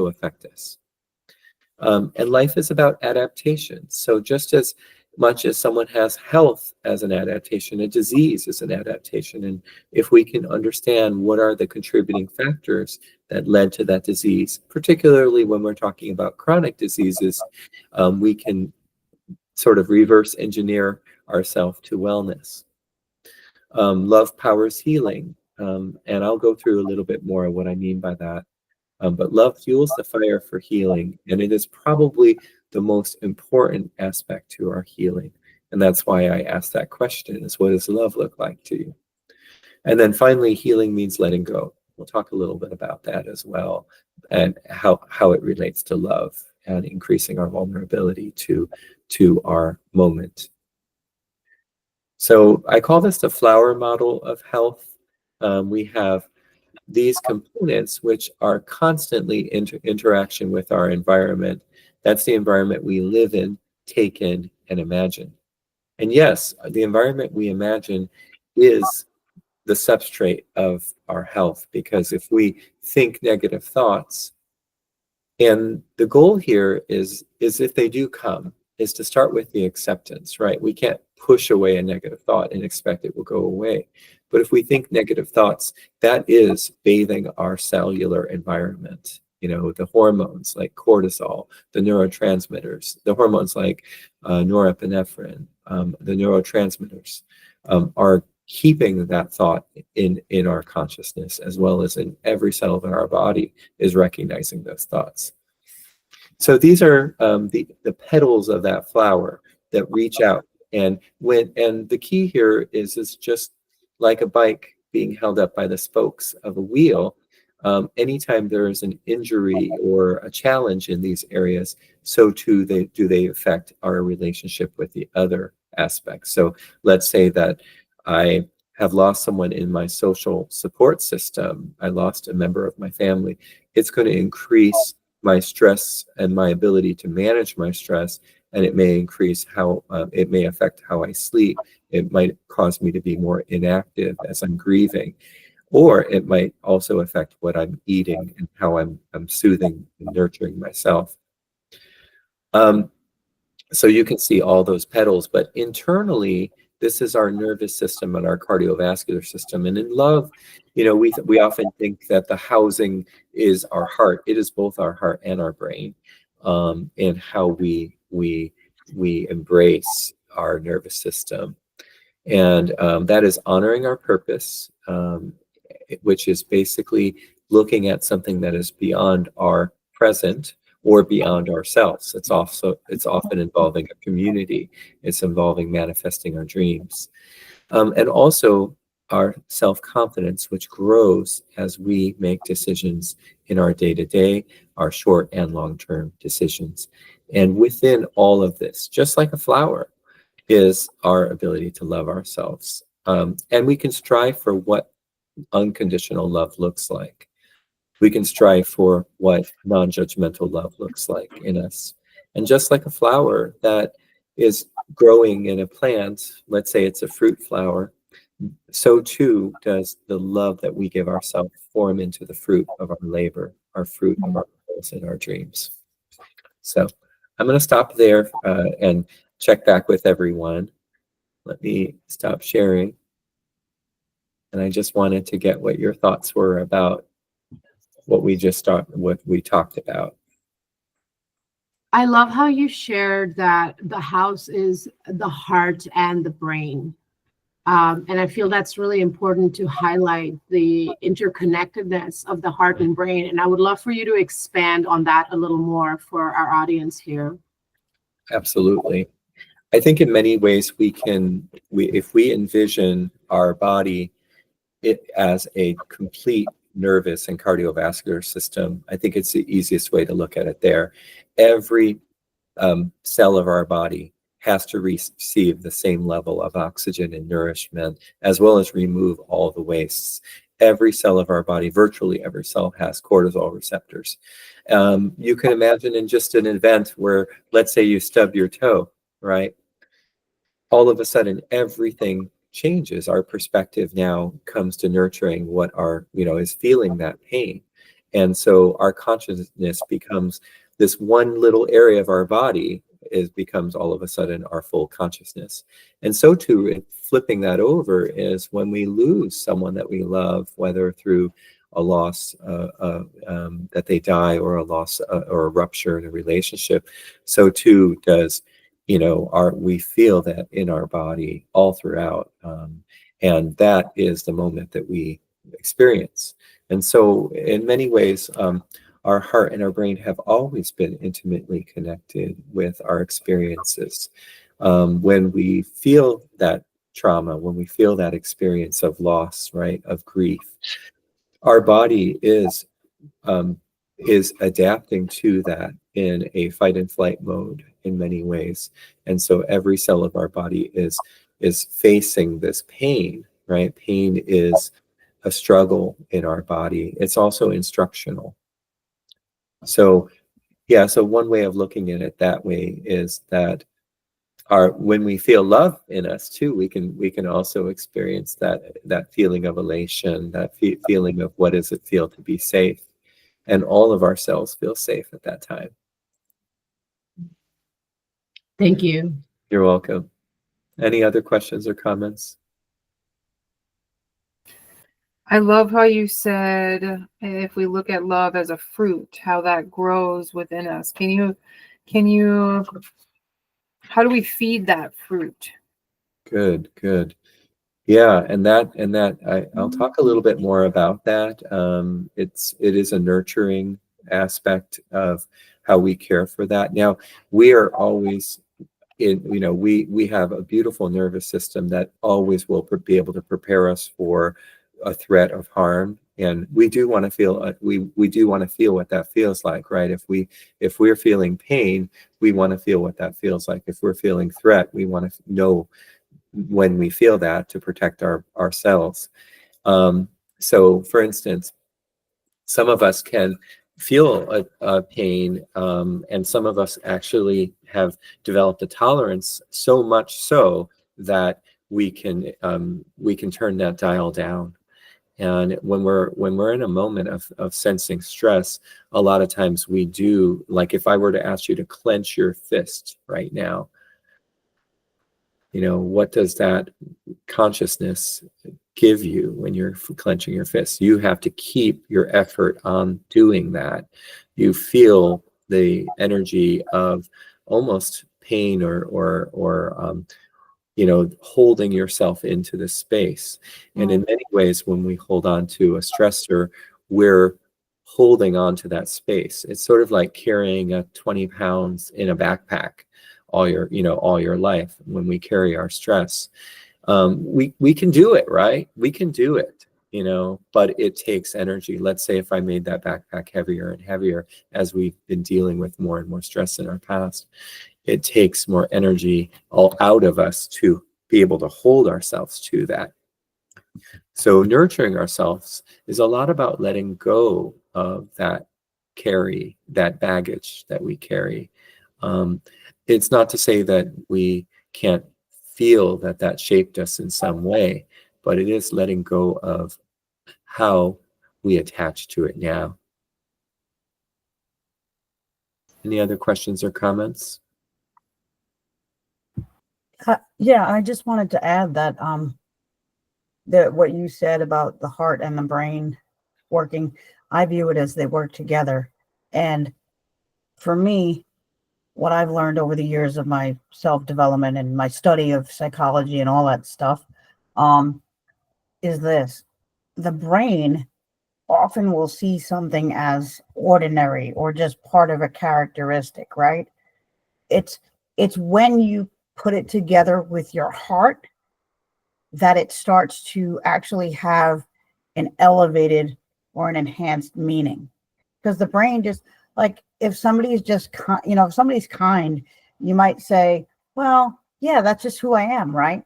affect us. And life is about adaptation. So just as much as someone has health as an adaptation, a disease as an adaptation. And if we can understand what are the contributing factors that led to that disease, particularly when we're talking about chronic diseases, we can sort of reverse engineer ourselves to wellness. Love powers healing. And I'll go through a little bit more of what I mean by that. But love fuels the fire for healing, and it is probably the most important aspect to our healing. And that's why I asked that question, is what does love look like to you? And then finally, healing means letting go. We'll talk a little bit about that as well, and how it relates to love and increasing our vulnerability to our moment. So I call this the flower model of health. We have these components which are constantly interaction with our environment. That's the environment we live in, take in, and imagine. And yes, the environment we imagine is the substrate of our health, because if we think negative thoughts, and the goal here is if they do come, is to start with the acceptance, right? We can't push away a negative thought and expect it will go away. But if we think negative thoughts, that is bathing our cellular environment. You know, the hormones like cortisol, the neurotransmitters, the hormones like norepinephrine, the neurotransmitters are keeping that thought in our consciousness, as well as in every cell of our body is recognizing those thoughts. So these are the petals of that flower that reach out, and the key here is just like a bike being held up by the spokes of a wheel. Anytime there is an injury or a challenge in these areas, so too do they affect our relationship with the other aspects. So let's say that I have lost someone in my social support system. I lost a member of my family. It's going to increase my stress and my ability to manage my stress, and it may increase how it may affect how I sleep. It might cause me to be more inactive as I'm grieving, or it might also affect what I'm eating and how I'm soothing and nurturing myself. So you can see all those petals, but internally, this is our nervous system and our cardiovascular system. And in love, you know, we often think that the housing is our heart. It is both our heart and our brain, and how we embrace our nervous system. And that is honoring our purpose, which is basically looking at something that is beyond our present or beyond ourselves. It's often involving a community. It's involving manifesting our dreams. And also our self-confidence, which grows as we make decisions in our day-to-day, our short and long-term decisions. And within all of this, just like a flower, is our ability to love ourselves. And we can strive for what unconditional love looks like. We can strive for what non-judgmental love looks like in us. And just like a flower that is growing in a plant, let's say it's a fruit flower, so too does the love that we give ourselves form into the fruit of our labor, our fruit of our goals and our dreams. So I'm going to stop there and check back with everyone. Let me stop sharing. And I just wanted to get what your thoughts were about what we talked about. I love how you shared that the house is the heart and the brain. And I feel that's really important to highlight the interconnectedness of the heart and brain. And I would love for you to expand on that a little more for our audience here. Absolutely. I think in many ways if we envision our body as a complete nervous and cardiovascular system, I think it's the easiest way to look at it there. Every cell of our body has to receive the same level of oxygen and nourishment, as well as remove all the wastes. Every cell of our body, virtually every cell, has cortisol receptors. You can imagine in just an event where, let's say you stub your toe, right? All of a sudden, everything changes. Our perspective now comes to nurturing what is feeling that pain. And so our consciousness becomes this one little area of our body becomes all of a sudden our full consciousness. And so too, flipping that over is when we lose someone that we love, whether through a loss that they die, or a loss or a rupture in a relationship, so too does, we feel that in our body all throughout, and that is the moment that we experience. And so in many ways, our heart and our brain have always been intimately connected with our experiences. When we feel that trauma, when we feel that experience of loss, right, of grief, our body is adapting to that in a fight and flight mode in many ways. And so every cell of our body is facing this pain, right? Pain is a struggle in our body. It's also instructional. So so one way of looking at it that way is that when we feel love in us too, we can also experience that feeling of elation, that feeling of what does it feel to be safe. And all of our cells feel safe at that time. Thank you. You're welcome. Any other questions or comments? I love how you said, if we look at love as a fruit, how that grows within us. Can you, how do we feed that fruit? Good. Yeah, and I'll talk a little bit more about that. It is a nurturing aspect of how we care for that. Now, we are always we have a beautiful nervous system that always will be able to prepare us for a threat of harm, and we do want to feel we do want to feel what that feels like, right? If we're feeling pain, we want to feel what that feels like. If we're feeling threat, we want to know when we feel that, to protect ourselves. So for instance, some of us can feel a pain, and some of us actually have developed a tolerance, so much so that we can turn that dial down. And when we're in a moment of sensing stress, a lot of times we do, like if I were to ask you to clench your fist right now, what does that consciousness give you when you're clenching your fist? You have to keep your effort on doing that. You feel the energy of almost pain or holding yourself into the space. And in many ways, when we hold on to a stressor, we're holding on to that space. It's sort of like carrying 20 pounds in a backpack all your life. When we carry our stress, we can do it, right? We can do it, but it takes energy. Let's say if I made that backpack heavier and heavier as we've been dealing with more and more stress in our past, it takes more energy all out of us to be able to hold ourselves to that. So nurturing ourselves is a lot about letting go of that baggage that we carry. It's not to say that we can't feel that shaped us in some way, but it is letting go of how we attach to it now. Any other questions or comments? Yeah, I just wanted to add that that what you said about the heart and the brain working, I view it as they work together. And for me, what I've learned over the years of my self-development and my study of psychology and all that stuff, is this: the brain often will see something as ordinary or just part of a characteristic, right? It's when you put it together with your heart that it starts to actually have an elevated or an enhanced meaning. Because the brain just, like, if somebody's just if somebody's kind, you might say, well, yeah, that's just who I am, right?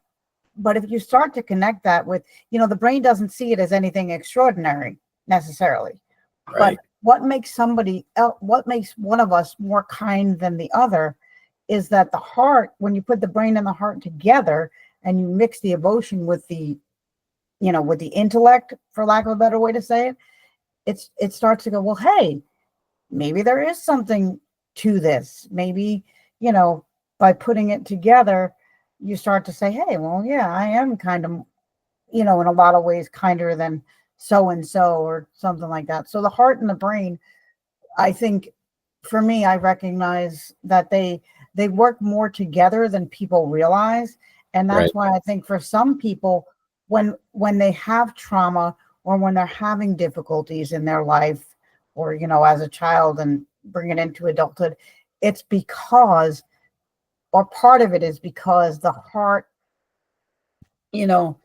But if you start to connect that with, the brain doesn't see it as anything extraordinary necessarily. Right. But what makes what makes one of us more kind than the other is that the heart, when you put the brain and the heart together and you mix the emotion with the, with the intellect, for lack of a better way to say it, it starts to go, well, hey, maybe there is something to this. Maybe, you know, by putting it together, you start to say, hey, well, yeah, I am kind of, you know, in a lot of ways kinder than so and so or something like that. So the heart and the brain, I think, for me, I recognize that they work more together than people realize, and Right. that's why I think for some people, when they have trauma or when they're having difficulties in their life, or you know, as a child and bring it into adulthood, it's because, or part of it is because the heart, you know,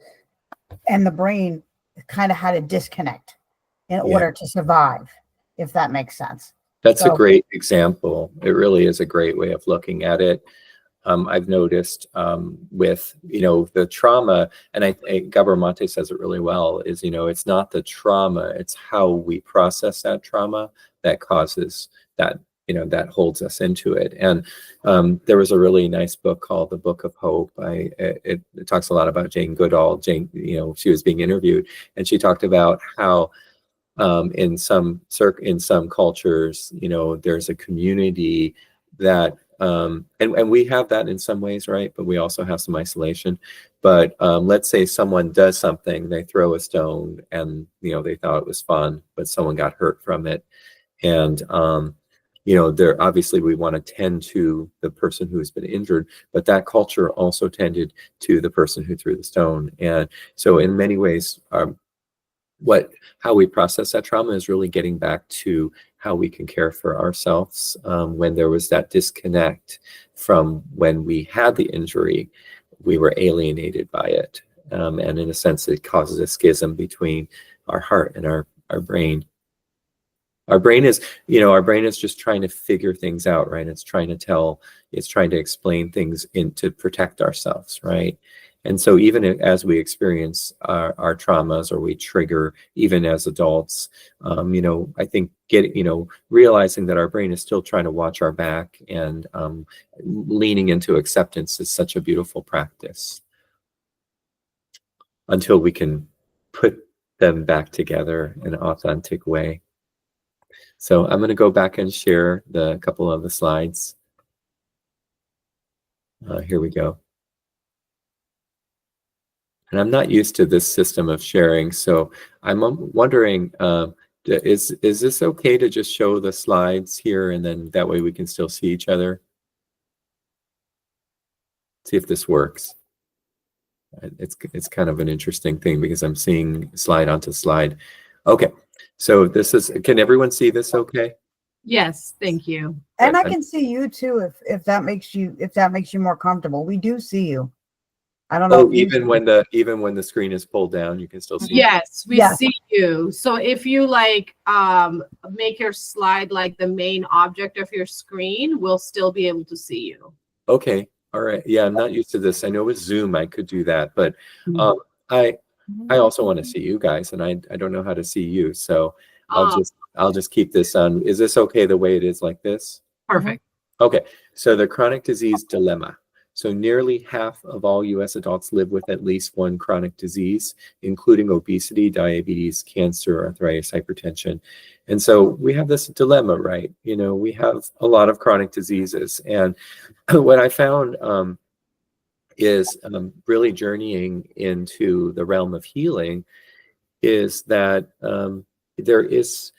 and the brain kind of had a disconnect in Yeah. order to survive, if that makes sense. That's a So great example. It really is a great way of looking at it. I've noticed with, you know, the trauma, and I think Gabor Mate says it really well, is, you know, it's not the trauma, it's how we process that trauma that causes that, you know, that holds us into it. And there was a really nice book called The Book of Hope. It talks a lot about Jane Goodall. Jane, you know, she was being interviewed, and she talked about how in some cultures, you know, there's a community that and we have that in some ways, right? But we also have some isolation. But let's say someone does something, they throw a stone, and you know, they thought it was fun, but someone got hurt from it. And you know, there obviously we want to tend to the person who's been injured, but that culture also tended to the person who threw the stone. And so in many ways, how we process that trauma is really getting back to how we can care for ourselves when there was that disconnect from when we had the injury, we were alienated by it. And in a sense, it causes a schism between our heart and our brain. Our brain is, you know, our brain is just trying to figure things out, right? It's trying to explain things to protect ourselves, right? And so even as we experience our traumas, or we trigger, even as adults, you know, I think realizing that our brain is still trying to watch our back, and leaning into acceptance is such a beautiful practice until we can put them back together in an authentic way. So I'm going to go back and share the couple of the slides. Here we go. And I'm not used to this system of sharing, so I'm wondering, is this okay to just show the slides here, and then that way we can still see each other? See if this works. It's kind of an interesting thing because I'm seeing slide onto slide. Okay, so this is, can everyone see this okay? Yes, thank you. and I can see you too, if that makes you more comfortable. We do see you. I don't know. Oh, even when the screen is pulled down, you can still see. Yes, we Yes. see you. So if you like make your slide like the main object of your screen, we'll still be able to see you. Okay, all right. Yeah, I'm not used to this. I know with Zoom I could do that, but I also want to see you guys, and I don't know how to see you, so I'll just keep this on. Is this okay the way it is like this? Perfect. Okay, so the chronic disease dilemma. So nearly half of all US adults live with at least one chronic disease, including obesity, diabetes, cancer, arthritis, hypertension. And so we have this dilemma, right? You know, we have a lot of chronic diseases. And what I found is really journeying into the realm of healing is that there is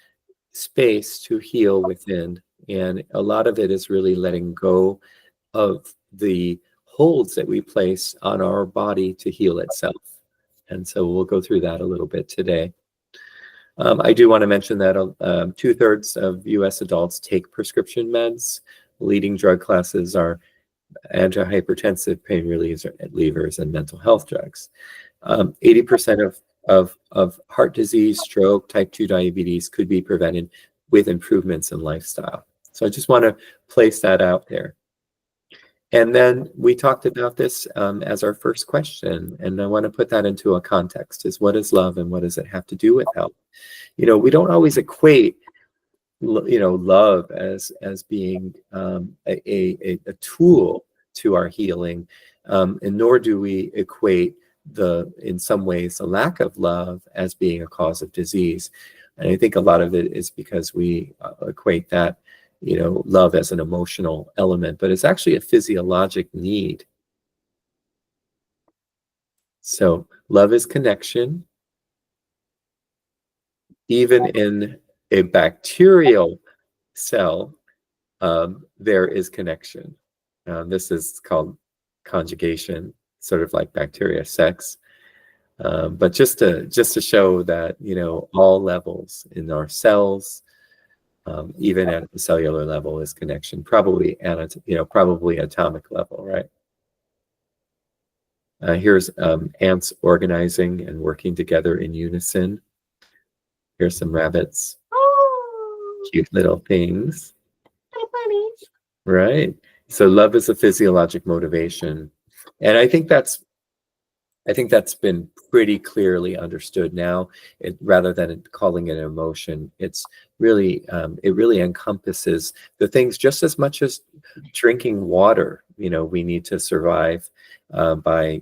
space to heal within. And a lot of it is really letting go of the holds that we place on our body to heal itself. And so we'll go through that a little bit today. I do want to mention that 2/3 of US adults take prescription meds. Leading drug classes are antihypertensive, pain relievers, and mental health drugs. 80% of heart disease, stroke, type 2 diabetes could be prevented with improvements in lifestyle. So I just want to place that out there. And then we talked about this as our first question, and I want to put that into a context: is what is love, and what does it have to do with health? You know, we don't always equate, you know, love as being a tool to our healing, and nor do we equate in some ways, the lack of love as being a cause of disease. And I think a lot of it is because we equate that love as an emotional element, but it's actually a physiologic need. So love is connection. Even in a bacterial cell, there is connection. This is called conjugation, sort of like bacteria sex. But just to show that, all levels in our cells, even at the cellular level, is connection. Probably probably atomic level, right? Here's ants organizing and working together in unison. Here's some rabbits. Oh, Cute little things. so funny. Right. So love is a physiologic motivation. And I think that's been pretty clearly understood now. Rather than calling it an emotion, it really encompasses the things just as much as drinking water. We need to survive by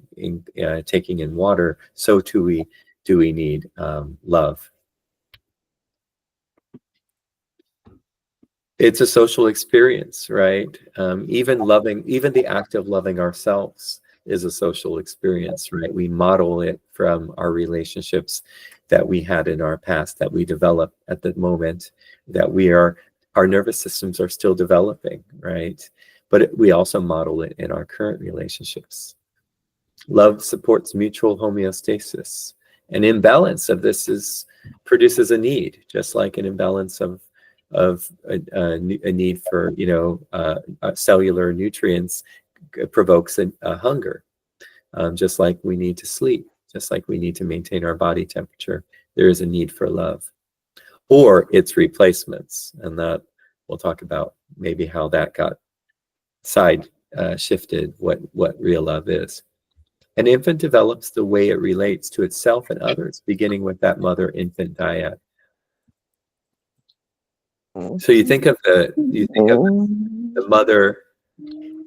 taking in water. So too we need love. It's a social experience, right? Even the act of loving ourselves is a social experience, right? We model it from our relationships that we had in our past, that we develop at the moment, that our nervous systems are still developing, right? But we also model it in our current relationships. Love supports mutual homeostasis. An imbalance of this produces a need, just like an imbalance of a need for cellular nutrients provokes a hunger, just like we need to sleep, just like we need to maintain our body temperature. There is a need for love, or its replacements, and that we'll talk about maybe how that got shifted, what real love is. An infant develops the way it relates to itself and others, beginning with that mother-infant dyad. So you think of the mother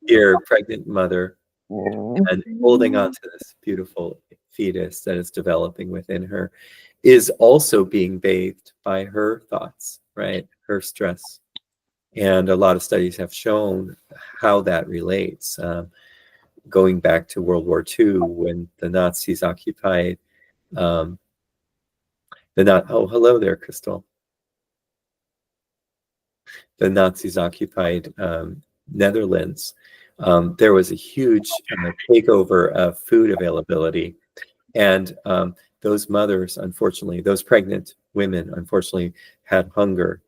here, pregnant mother, and holding on to this beautiful fetus that is developing within her, is also being bathed by her thoughts, right? Her stress. And a lot of studies have shown how that relates. Going back to World War II, when the Nazis occupied oh, hello there, Crystal. The Nazis occupied Netherlands. There was a huge takeover of food availability, and those mothers, unfortunately, those pregnant women, unfortunately, had hunger,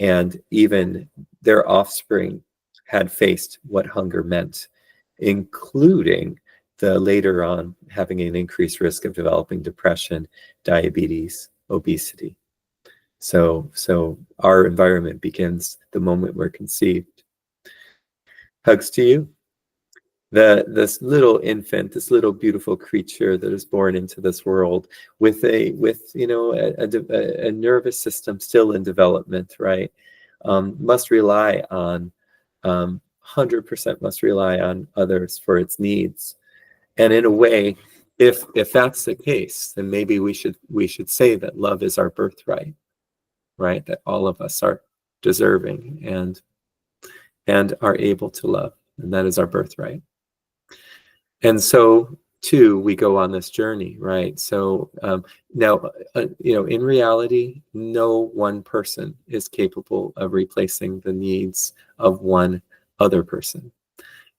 and even their offspring had faced what hunger meant, including the later on having an increased risk of developing depression, diabetes, obesity. So our environment begins the moment we're conceived. Hugs to you. This little infant, this little beautiful creature that is born into this world with a nervous system still in development, right? Must rely on 100% must rely on others for its needs. And in a way, if that's the case, then maybe we should say that love is our birthright, right? That all of us are deserving and are able to love, and that is our birthright. And so too, we go on this journey, right? So now, in reality, no one person is capable of replacing the needs of one other person.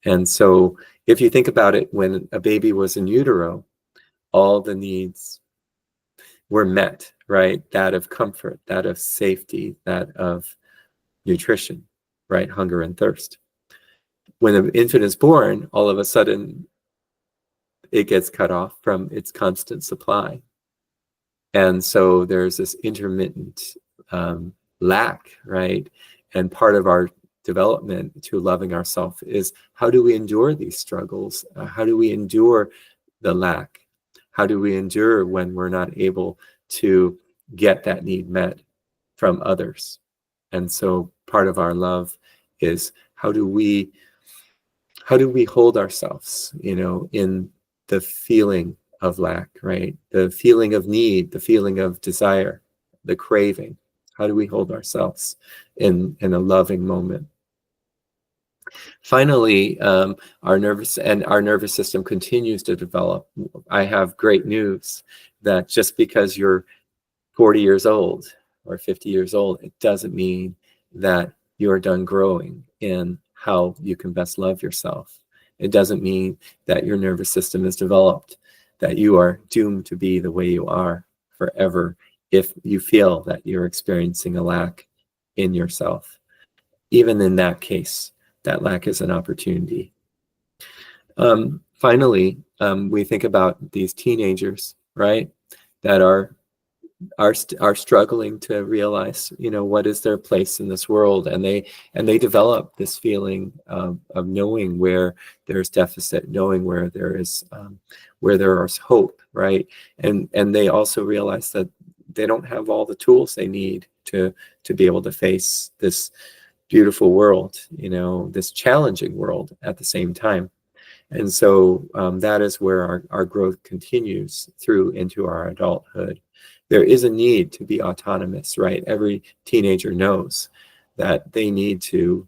And so if you think about it, when a baby was in utero, all the needs were met, right? That of comfort, that of safety, that of nutrition, right? Hunger and thirst. When an infant is born, all of a sudden it gets cut off from its constant supply. And so there's this intermittent lack, right? And part of our development to loving ourselves is, how do we endure these struggles? How do we endure the lack? How do we endure when we're not able to get that need met from others? And so part of our love is, how do we hold ourselves, in the feeling of lack, right? The feeling of need, the feeling of desire, the craving. How do we hold ourselves in a loving moment? Finally, our nervous system continues to develop. I have great news that just because you're 40 years old or 50 years old, it doesn't mean that you're done growing in how you can best love yourself. It doesn't mean that your nervous system is developed, that you are doomed to be the way you are forever if you feel that you're experiencing a lack in yourself. Even in that case, that lack is an opportunity. Finally, we think about these teenagers, right, that are struggling to realize, what is their place in this world, and they develop this feeling of knowing where there's deficit, knowing where there is hope, right, and they also realize that they don't have all the tools they need to be able to face this beautiful world, this challenging world at the same time. And so that is where our growth continues through into our adulthood. There is a need to be autonomous, right? Every teenager knows that they need to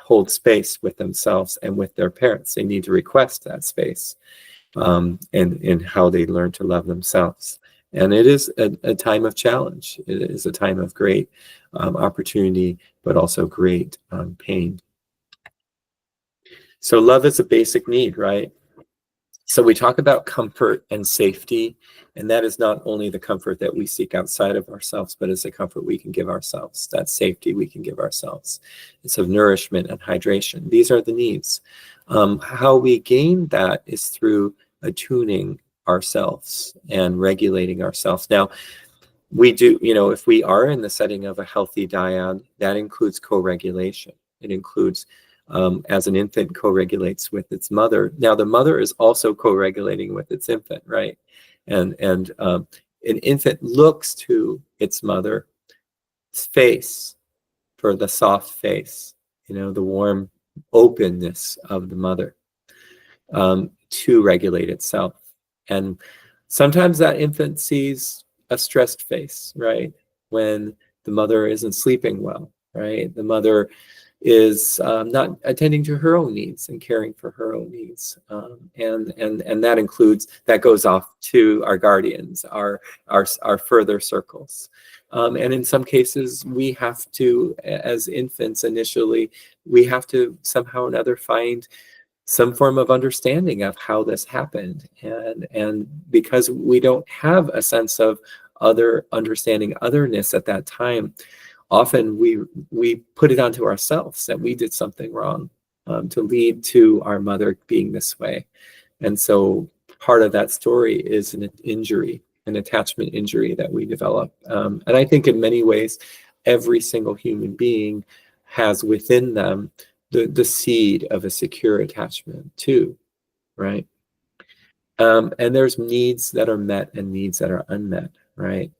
hold space with themselves and with their parents. They need to request that space and how they learn to love themselves. And it is a time of challenge. It is a time of great opportunity, but also great pain. So love is a basic need, right? So we talk about comfort and safety, and that is not only the comfort that we seek outside of ourselves, but it's the comfort we can give ourselves, that safety we can give ourselves. It's of nourishment and hydration. These are the needs. How we gain that is through attuning ourselves and regulating ourselves. Now, we do, if we are in the setting of a healthy dyad, that includes co-regulation. It includes as an infant co-regulates with its mother. Now the mother is also co-regulating with its infant, right? And an infant looks to its mother's face for the soft face, the warm openness of the mother to regulate itself. And sometimes that infant sees a stressed face, right? When the mother isn't sleeping well, right? The mother is not attending to her own needs and caring for her own needs, and that goes off to our guardians, our further circles, and in some cases we have to, as infants initially, we have to somehow or another find some form of understanding of how this happened, and because we don't have a sense of understanding otherness at that time, often we put it onto ourselves that we did something wrong to lead to our mother being this way. And so part of that story is an injury, an attachment injury that we develop. And I think in many ways, every single human being has within them the seed of a secure attachment too, right? And there's needs that are met and needs that are unmet, right?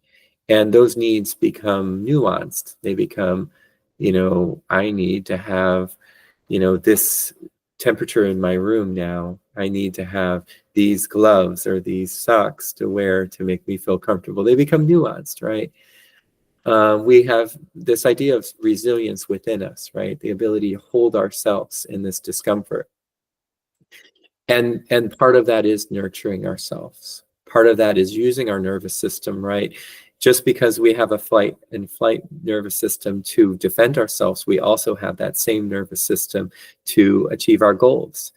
And those needs become nuanced. They become, I need to have, this temperature in my room now. I need to have these gloves or these socks to wear to make me feel comfortable. They become nuanced, right? We have this idea of resilience within us, right? The ability to hold ourselves in this discomfort. And part of that is nurturing ourselves. Part of that is using our nervous system, right? Just because we have a flight nervous system to defend ourselves, we also have that same nervous system to achieve our goals,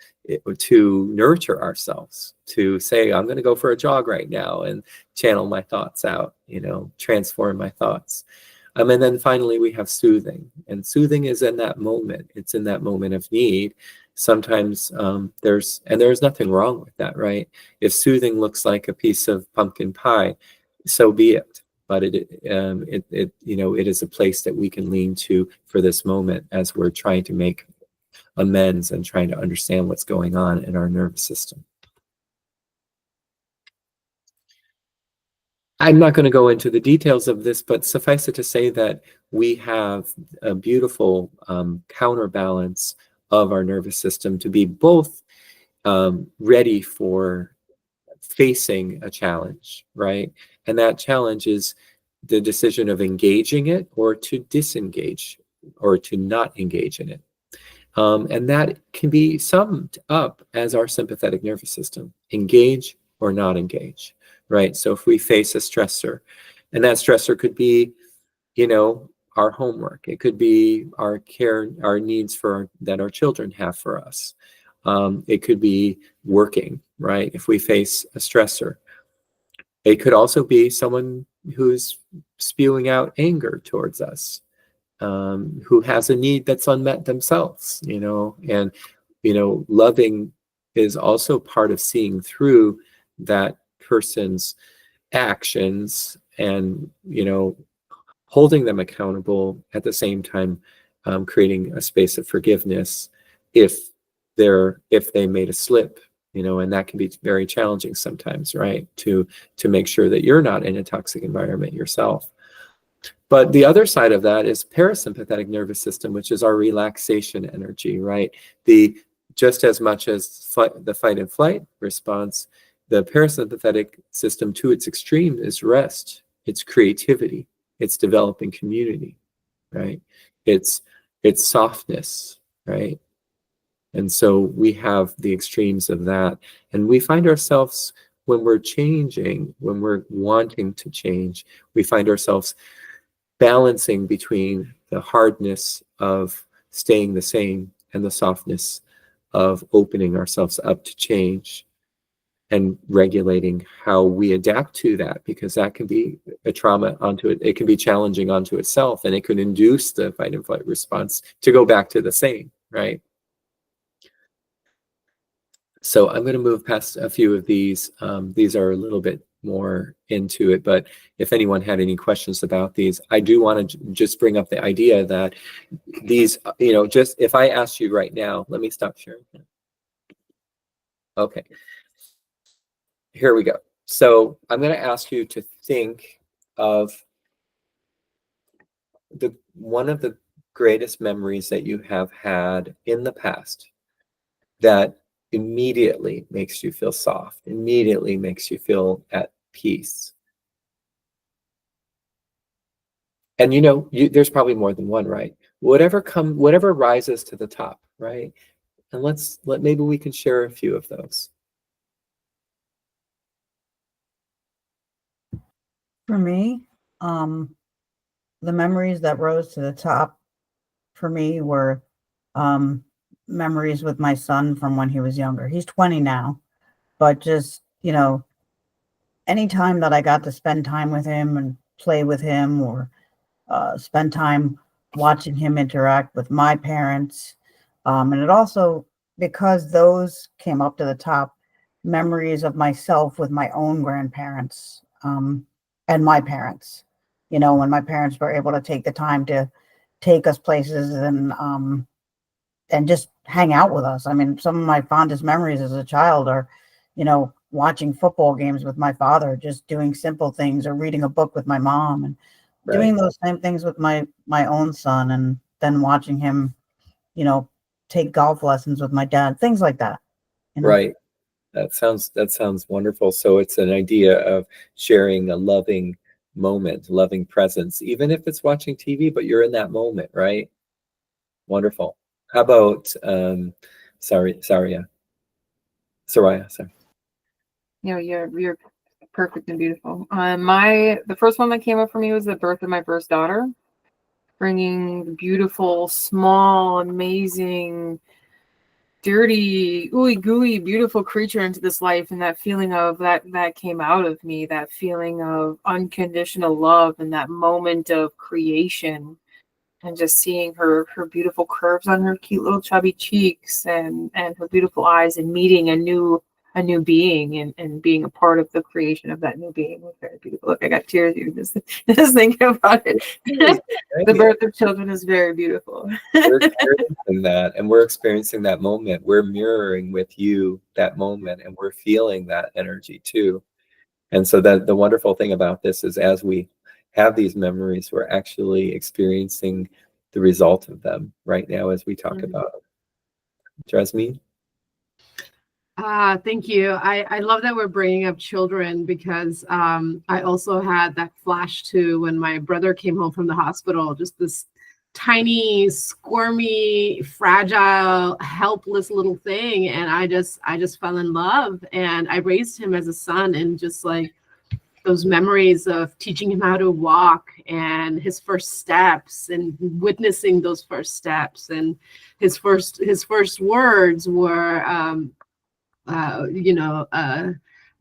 to nurture ourselves, to say, I'm going to go for a jog right now and channel my thoughts out, transform my thoughts. And then finally, we have soothing. And soothing is in that moment. It's in that moment of need. Sometimes there's nothing wrong with that, right? If soothing looks like a piece of pumpkin pie, so be it. But it is a place that we can lean to for this moment as we're trying to make amends and trying to understand what's going on in our nervous system. I'm not going to go into the details of this, but suffice it to say that we have a beautiful counterbalance of our nervous system to be both ready for facing a challenge, right? And that challenge is the decision of engaging it or to disengage or to not engage in it. And that can be summed up as our sympathetic nervous system: engage or not engage, right? So if we face a stressor, and that stressor could be, our homework, it could be our care, our needs that our children have for us. It could be working, right? If we face a stressor, it could also be someone who's spewing out anger towards us, who has a need that's unmet themselves, and, loving is also part of seeing through that person's actions and, holding them accountable at the same time, creating a space of forgiveness if they made a slip, and that can be very challenging sometimes, right? To make sure that you're not in a toxic environment yourself. But the other side of that is parasympathetic nervous system, which is our relaxation energy, right? Just as much as the fight and flight response, the parasympathetic system to its extreme is rest, it's creativity, it's developing community, right? It's softness, right? And so we have the extremes of that. And we find ourselves, when we're changing, when we're wanting to change, we find ourselves balancing between the hardness of staying the same and the softness of opening ourselves up to change, and regulating how we adapt to that, because that can be a trauma onto it. It can be challenging onto itself, and it could induce the fight and flight response to go back to the same, right? So I'm going to move past a few of these. These are a little bit more into it, but if anyone had any questions about these, I do want to just bring up the idea that these, just if I asked you right now, let me stop sharing. Okay. Here we go. So I'm going to ask you to think of one of the greatest memories that you have had in the past that immediately makes you feel soft, immediately makes you feel at peace. And there's probably more than one, right? Whatever rises to the top, right? And maybe we can share a few of those. For me, the memories that rose to the top for me were memories with my son from when he was younger. He's 20 now, but just, anytime that I got to spend time with him and play with him, or spend time watching him interact with my parents. And it also, because those came up to the top, memories of myself with my own grandparents, and my parents, when my parents were able to take the time to take us places and just hang out with us. I mean, some of my fondest memories as a child are, watching football games with my father, just doing simple things, or reading a book with my mom, and doing those same things with my own son, and then watching him, take golf lessons with my dad, things like that. Right. That sounds wonderful. So it's an idea of sharing a loving moment, loving presence, even if it's watching TV, but you're in that moment, right? Wonderful. How about Soraya? Sorry. You're perfect and beautiful. The first one that came up for me was the birth of my first daughter, bringing the beautiful, small, amazing, dirty, ooey gooey, beautiful creature into this life, and that feeling of that came out of me, that feeling of unconditional love, and that moment of creation, and just seeing her beautiful curves on her cute little chubby cheeks, and her beautiful eyes, and meeting a new being, and being a part of the creation of that new being was very beautiful. Look, I got tears even just thinking about it. The birth of children is very beautiful. We're experiencing that, and we're experiencing that moment. We're mirroring with you that moment, and we're feeling that energy too. And so that the wonderful thing about this is, as we have these memories, we're actually experiencing the result of them right now as we talk about. Jasmine? Thank you. I love that we're bringing up children because I also had that flash to when my brother came home from the hospital, just this tiny, squirmy, fragile, helpless little thing. And I just fell in love, and I raised him as a son, and just like those memories of teaching him how to walk and his first steps and witnessing those first steps, and his first words were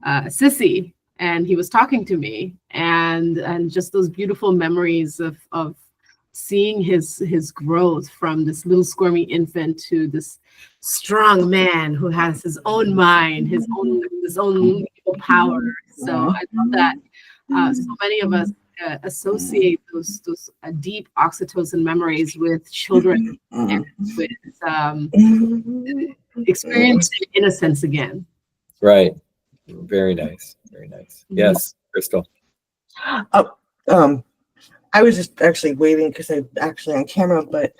sissy, and he was talking to me, and just those beautiful memories of seeing his growth from this little squirmy infant to this strong man who has his own mind, his own power. So I love that so many of us associate those deep oxytocin memories with children and with experience innocence again. Right. Very nice. Very nice. Yes, Crystal. I was just actually waiting because I'm actually on camera, but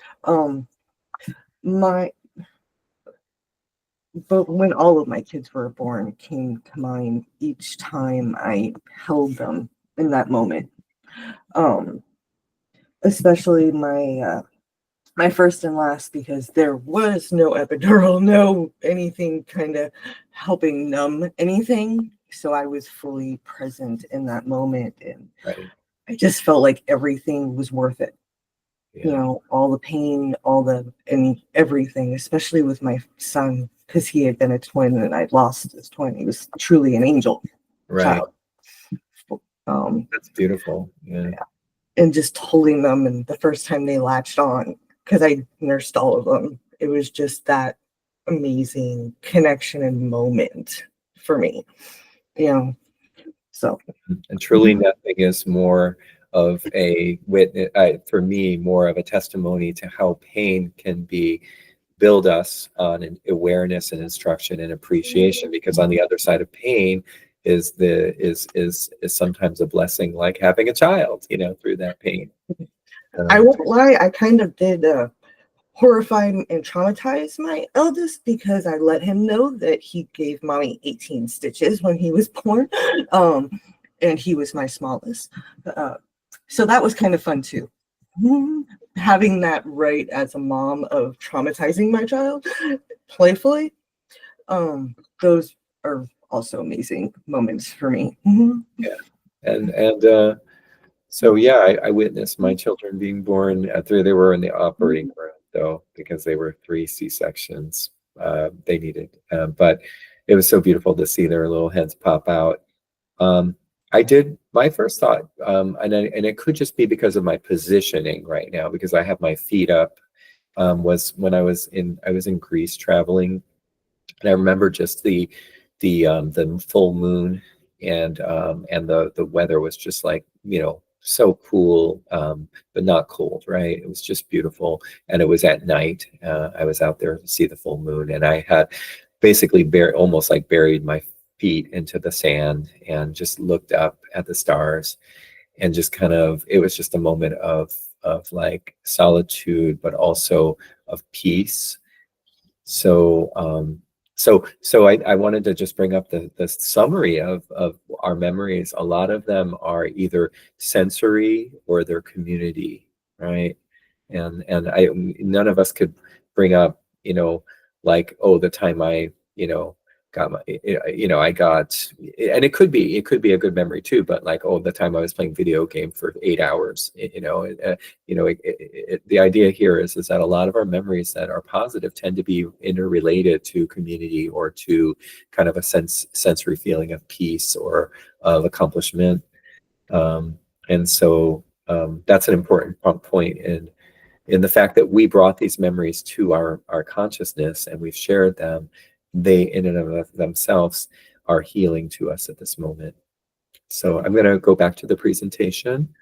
when all of my kids were born came to mind each time I held them in that moment. Especially my first and last, because there was no epidural, no anything kind of helping numb anything. So I was fully present in that moment, and Right. I just felt like everything was worth it. Yeah. You know, all the pain, and everything, especially with my son, because he had been a twin and I'd lost his twin. He was truly an angel Right. child. That's beautiful. Yeah. And just holding them, and the first time they latched on, because I nursed all of them, it was just that amazing connection and moment for me. You know, so. And truly nothing is more of a witness, for me, more of a testimony to how pain can build us on an awareness and instruction and appreciation, because on the other side of pain is sometimes a blessing, like having a child, through that pain. I won't lie, I kind of did horrify and traumatize my eldest, because I let him know that he gave mommy 18 stitches when he was born, and he was my smallest. So that was kind of fun too. Having that right as a mom of traumatizing my child playfully, those are also amazing moments for me. Yeah, and so yeah, I witnessed my children being born. They were in the operating room though, because they were 3 C-sections. They needed, but it was so beautiful to see their little heads pop out. My first thought, and it could just be because of my positioning right now, because I have my feet up, was when I was in Greece traveling, and I remember just the full moon, and the weather was just like, so cool, but not cold, right? It was just beautiful, and it was at night. I was out there to see the full moon, and I had basically almost like buried my feet into the sand and just looked up at the stars, and just it was just a moment of like solitude, but also of peace. So I wanted to just bring up the summary of our memories. A lot of them are either sensory or they're community, right? And none of us could bring up, like, oh, the time I, got my, I got, and it could be a good memory too, but like, oh, the time I was playing video game for 8 hours, the idea here is that a lot of our memories that are positive tend to be interrelated to community, or to kind of a sensory feeling of peace or of accomplishment. And so that's an important point in the fact that we brought these memories to our consciousness, and we've shared them. They in and of themselves are healing to us at this moment. So I'm going to go back to the presentation.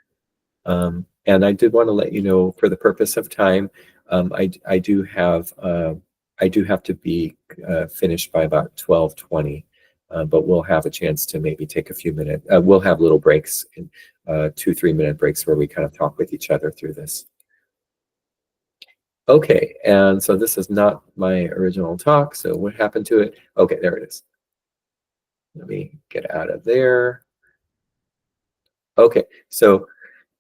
And I did want to let you know, for the purpose of time, I do have to be finished by about 12:20, but we'll have a chance to maybe take a few minutes. We'll have little breaks, 2-3 minute breaks, where we kind of talk with each other through this. Okay, and so this is not my original talk, so what happened to it? Okay, there it is. Let me get out of there. Okay, so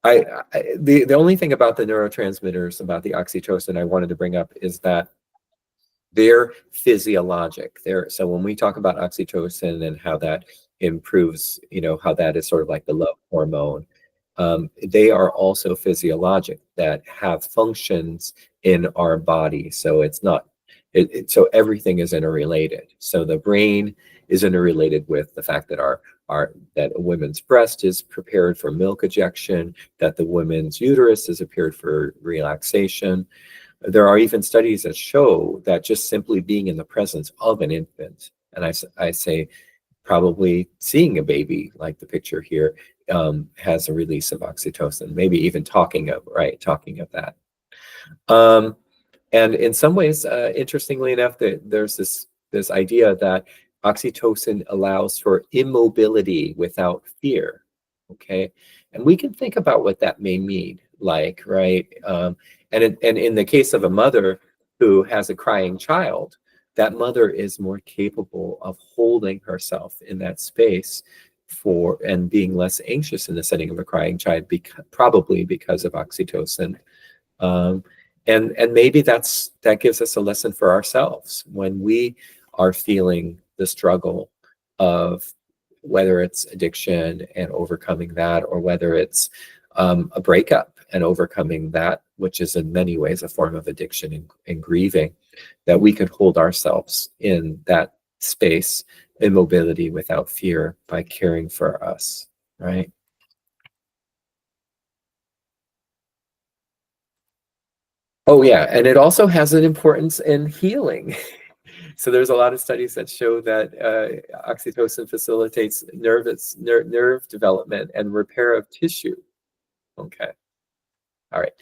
the only thing about the neurotransmitters, about the oxytocin I wanted to bring up is that they're physiologic. So when we talk about oxytocin and how that improves, how that is sort of like the love hormone, they are also physiologic that have functions in our body. So it's not, so everything is interrelated. So the brain is interrelated with the fact that that a woman's breast is prepared for milk ejection, that the woman's uterus is prepared for relaxation. There are even studies that show that just simply being in the presence of an infant, and I say probably seeing a baby like the picture here, has a release of oxytocin, maybe even talking of that. And in some ways, interestingly enough, there's this idea that oxytocin allows for immobility without fear. Okay, and we can think about what that may mean, like, right? And in the case of a mother who has a crying child, that mother is more capable of holding herself in that space and being less anxious in the setting of a crying child, probably because of oxytocin. And maybe that gives us a lesson for ourselves when we are feeling the struggle of whether it's addiction and overcoming that, or whether it's a breakup and overcoming that, which is in many ways a form of addiction and grieving, that we could hold ourselves in that space, immobility without fear, by caring for us, right? Oh yeah, and it also has an importance in healing. So there's a lot of studies that show that oxytocin facilitates nerve development and repair of tissue. Okay, all right.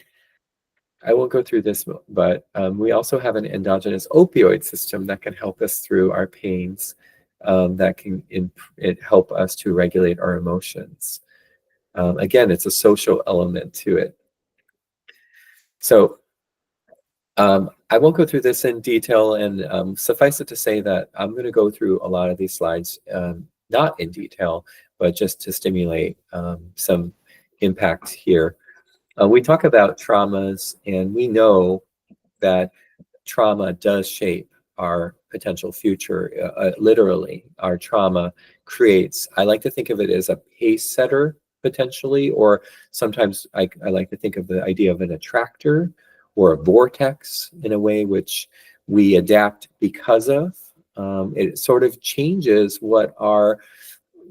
I won't go through this, but we also have an endogenous opioid system that can help us through our pains, that can help us to regulate our emotions. Again, it's a social element to it. So I won't go through this in detail, and suffice it to say that I'm going to go through a lot of these slides, not in detail, but just to stimulate some impact here. We talk about traumas, and we know that trauma does shape our potential future. Literally, our trauma creates, I like to think of it as a pace setter, potentially, or sometimes I like to think of the idea of an attractor or a vortex, in a way which we adapt because of. It sort of changes what our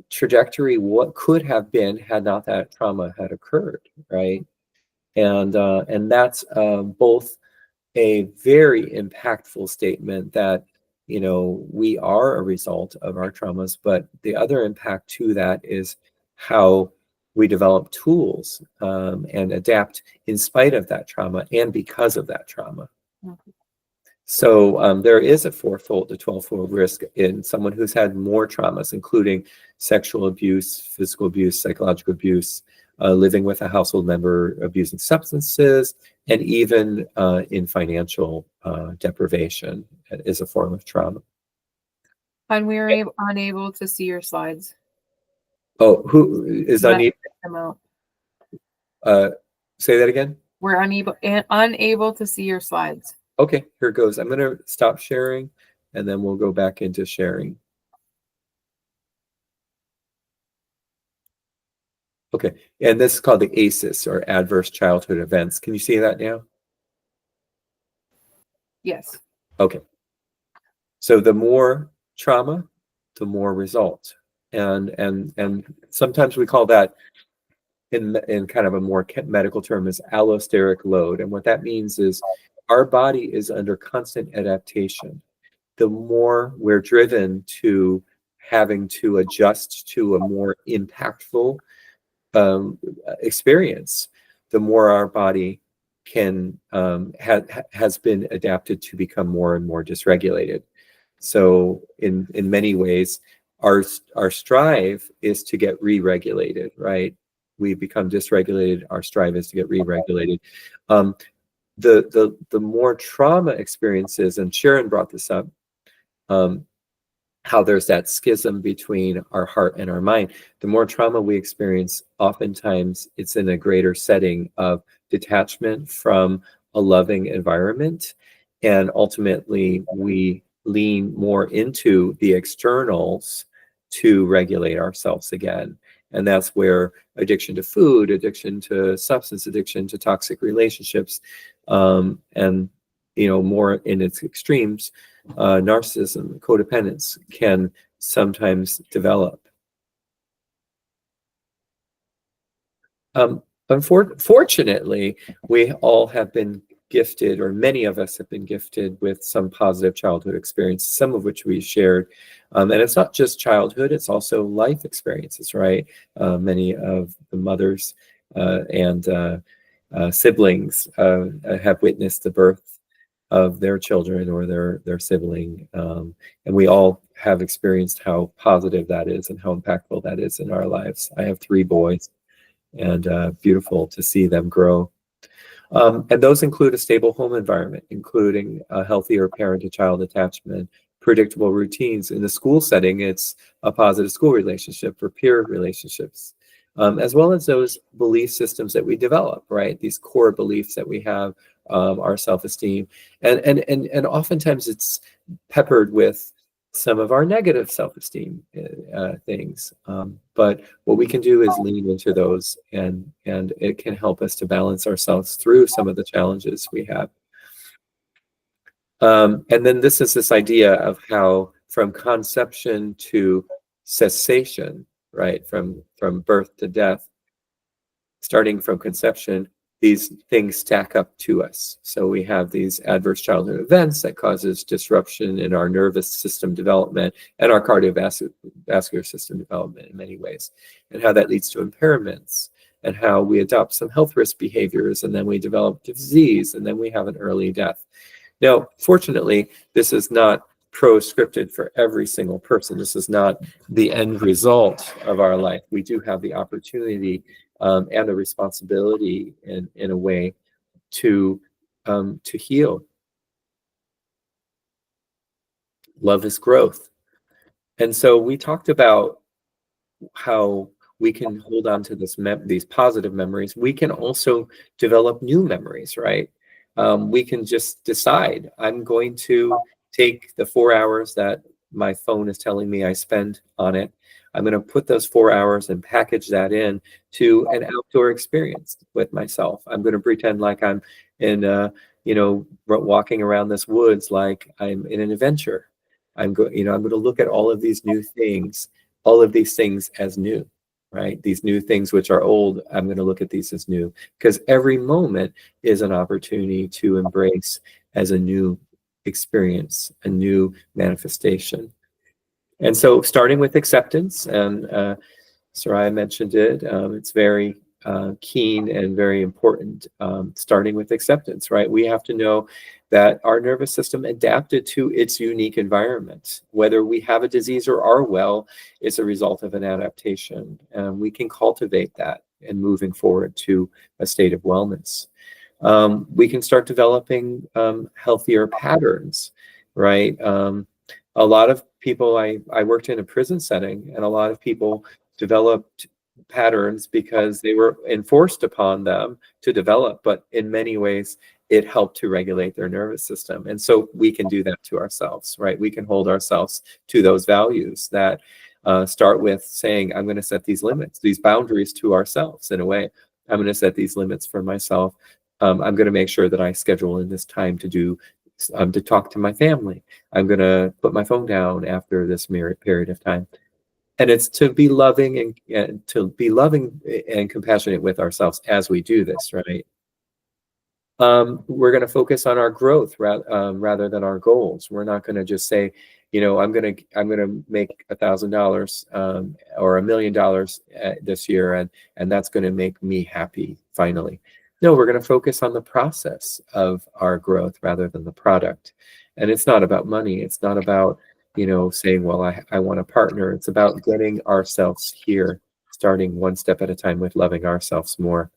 trajectory, what could have been had not that trauma had occurred, right? And that's both a very impactful statement that, we are a result of our traumas, but the other impact to that is how we develop tools and adapt in spite of that trauma and because of that trauma. Mhm. So there is a 4-fold to 12-fold risk in someone who's had more traumas, including sexual abuse, physical abuse, psychological abuse, living with a household member abusing substances, and even in financial deprivation is a form of trauma. And we are unable to see your slides. Oh, who is unable? Them out. Say that again? We're unable to see your slides. Okay, here it goes. I'm going to stop sharing, and then we'll go back into sharing. Okay, and this is called the ACEs, or Adverse Childhood Events. Can you see that now? Yes. Okay. So the more trauma, the more result. And sometimes we call that, in kind of a more medical term, is allosteric load. And what that means is our body is under constant adaptation. The more we're driven to having to adjust to a more impactful experience, the more our body has been adapted to become more and more dysregulated. So in many ways, our strive is to get re-regulated, right? We become dysregulated. Our strive is to get re-regulated. the more trauma experiences, and Sharon brought this up, how there's that schism between our heart and our mind. The more trauma we experience, oftentimes it's in a greater setting of detachment from a loving environment. And ultimately, we lean more into the externals to regulate ourselves again. And that's where addiction to food, addiction to substance addiction, to toxic relationships, and more in its extremes, narcissism, codependence can sometimes develop. Unfortunately, we all have been gifted, or many of us have been gifted with some positive childhood experience, some of which we shared. And it's not just childhood, it's also life experiences, right? Many of the mothers and siblings have witnessed the birth of their children or their sibling. And we all have experienced how positive that is and how impactful that is in our lives. I have 3 boys, and beautiful to see them grow. And those include a stable home environment, including a healthier parent-to-child attachment, predictable routines. In the school setting, it's a positive school relationship for peer relationships, as well as those belief systems that we develop, right? These core beliefs that we have, our self-esteem. And oftentimes it's peppered with some of our negative self-esteem things. But what we can do is lean into those, and it can help us to balance ourselves through some of the challenges we have. And then this idea of how from conception to cessation, right? From birth to death, starting from conception, these things stack up to us. So we have these adverse childhood events that causes disruption in our nervous system development and our cardiovascular system development in many ways, and how that leads to impairments, and how we adopt some health risk behaviors, and then we develop disease, and then we have an early death. Now, fortunately, this is not proscripted for every single person. This is not the end result of our life. We do have the opportunity and the responsibility in a way to heal. Love is growth. And so we talked about how we can hold on to these positive memories. We can also develop new memories, right? We can just decide, I'm going to take the 4 hours that my phone is telling me I spend on it. I'm going to put those 4 hours and package that in to an outdoor experience with myself. I'm going to pretend like I'm in, walking around this woods like I'm in an adventure. I'm going to look at all of these new things, all of these things as new, right? These new things which are old, I'm going to look at these as new, because every moment is an opportunity to embrace as a new experience, a new manifestation. And so starting with acceptance, and Soraya mentioned it, it's very keen and very important, starting with acceptance, right? We have to know that our nervous system adapted to its unique environment. Whether we have a disease or are well, it's a result of an adaptation. And we can cultivate that and moving forward to a state of wellness. We can start developing healthier patterns, right? A lot of people, I worked in a prison setting, and a lot of people developed patterns because they were enforced upon them to develop, but in many ways, it helped to regulate their nervous system. And so we can do that to ourselves, right? We can hold ourselves to those values that start with saying, I'm going to set these limits, these boundaries to ourselves in a way. I'm going to set these limits for myself. I'm going to make sure that I schedule in this time to talk to my family. I'm going to put my phone down after this period of time. And it's to be loving and to be loving and compassionate with ourselves as we do this, right? We're going to focus on our growth rather than our goals. We're not going to just say, I'm going to make $1,000 or $1 million this year, and that's going to make me happy finally. No, we're going to focus on the process of our growth rather than the product. And it's not about money. It's not about saying, well, I want a partner. It's about getting ourselves here, starting one step at a time with loving ourselves more.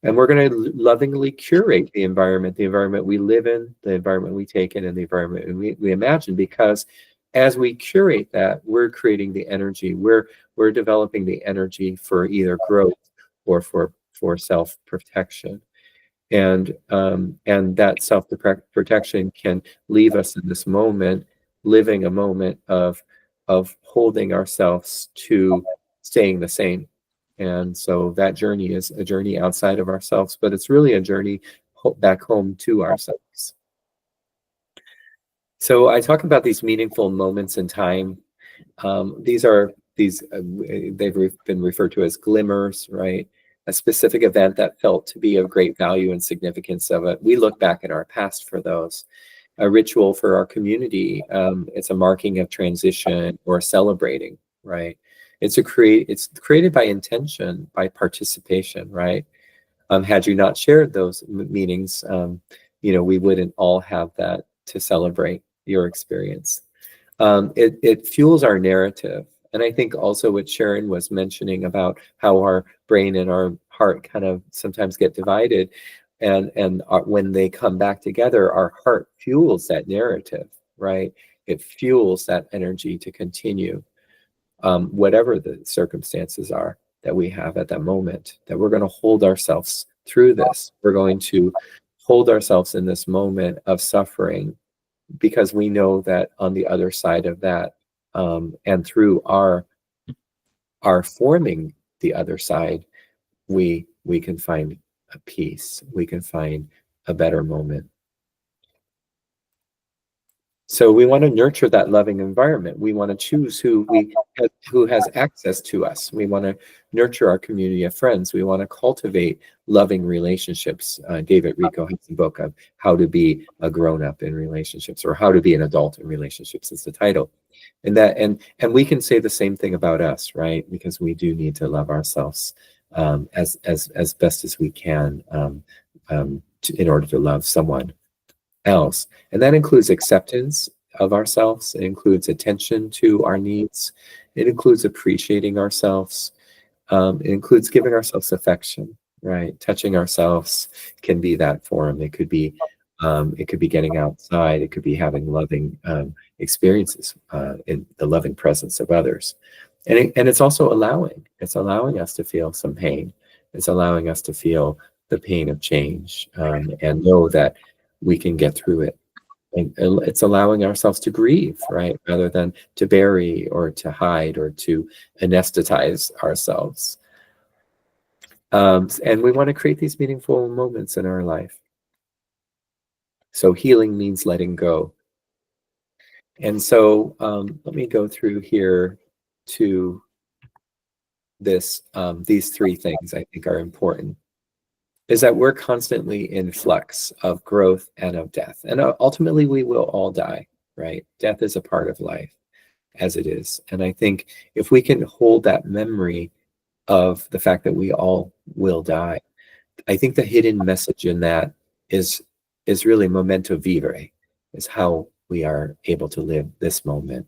And we're going to lovingly curate the environment we live in, the environment we take in, and the environment we imagine, because as we curate that, we're creating the energy. We're developing the energy for either growth or for self-protection. And that self-protection can leave us in this moment, living a moment of holding ourselves to staying the same. And so that journey is a journey outside of ourselves, but it's really a journey back home to ourselves. So I talk about these meaningful moments in time. They've been referred to as glimmers, right? A specific event that felt to be of great value and significance of it. We look back in our past for those. A ritual for our community. It's a marking of transition or celebrating, right? It's created by intention, by participation, right? Had you not shared those meanings, we wouldn't all have that to celebrate your experience. It fuels our narrative. And I think also what Sharon was mentioning about how our brain and our heart kind of sometimes get divided, and when they come back together, our heart fuels that narrative, right? It fuels that energy to continue, whatever the circumstances are that we have at that moment, that we're going to hold ourselves through this. We're going to hold ourselves in this moment of suffering, because we know that on the other side of that, and through our forming the other side, we can find a peace. We can find a better moment. So we want to nurture that loving environment. We want to choose who has access to us. We want to nurture our community of friends. We want to cultivate loving relationships. David Rico has a book of How to Be a Grown-Up in Relationships, or How to Be an Adult in Relationships is the title. And we can say the same thing about us, right? Because we do need to love ourselves as best as we can, in order to love someone else. And that includes acceptance of ourselves. It includes attention to our needs. It includes appreciating ourselves. It includes giving ourselves affection, right? Touching ourselves can be that form. It could be getting outside. It could be having loving experiences in the loving presence of others. And it's also allowing. It's allowing us to feel some pain. It's allowing us to feel the pain of change, and know that we can get through it. And it's allowing ourselves to grieve, right? Rather than to bury or to hide or to anesthetize ourselves. And we want to create these meaningful moments in our life. So healing means letting go. And so let me go through here to this. These three things I think are important. Is that we're constantly in flux of growth and of death. And ultimately, we will all die, right? Death is a part of life as it is. And I think if we can hold that memory of the fact that we all will die, I think the hidden message in that is really memento vivere, is how we are able to live this moment.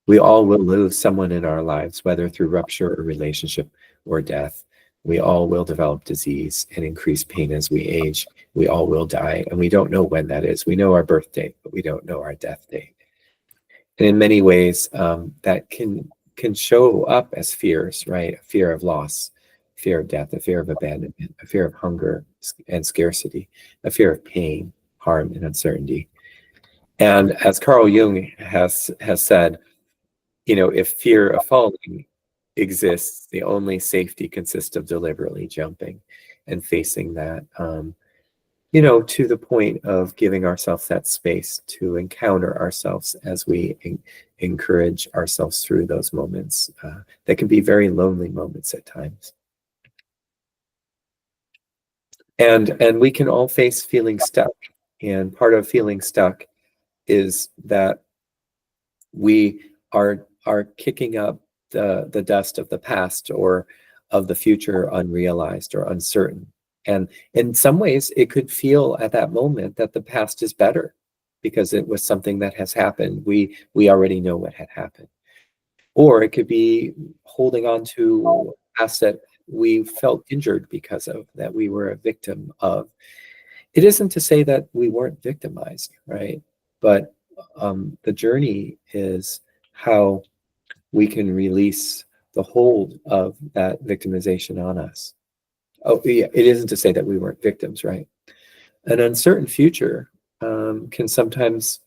We all will lose someone in our lives, whether through rupture or relationship or death. We all will develop disease and increase pain as we age. We all will die, and we don't know when that is. We know our birth date, but we don't know our death date. And in many ways, that can show up as fears, right? A fear of loss, fear of death, a fear of abandonment, a fear of hunger and scarcity, a fear of pain, harm, and uncertainty. And as Carl Jung has said, if fear of falling exists, the only safety consists of deliberately jumping and facing that, to the point of giving ourselves that space to encounter ourselves as we encourage ourselves through those moments that can be very lonely moments at times. And we can all face feeling stuck. And part of feeling stuck is that we are kicking up the dust of the past or of the future unrealized or uncertain. And in some ways, it could feel at that moment that the past is better because it was something that has happened. We already know what had happened. Or it could be holding on to past that we felt injured because of, that we were a victim of. It isn't to say that we weren't victimized, right? But the journey is how we can release the hold of that victimization on us. Oh, yeah, it isn't to say that we weren't victims, right? An uncertain future can sometimes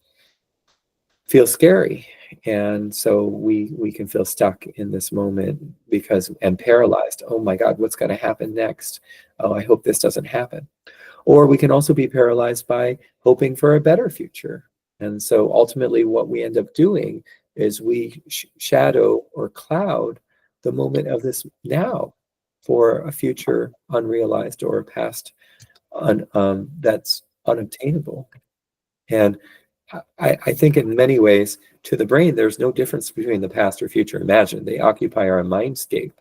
feel scary, and so we can feel stuck in this moment because and paralyzed. Oh my God, what's going to happen next? Oh, I hope this doesn't happen. Or we can also be paralyzed by hoping for a better future. And so ultimately what we end up doing is we shadow or cloud the moment of this now for a future unrealized or a past that's unobtainable. And I think in many ways, to the brain, there's no difference between the past or future. Imagine they occupy our mindscape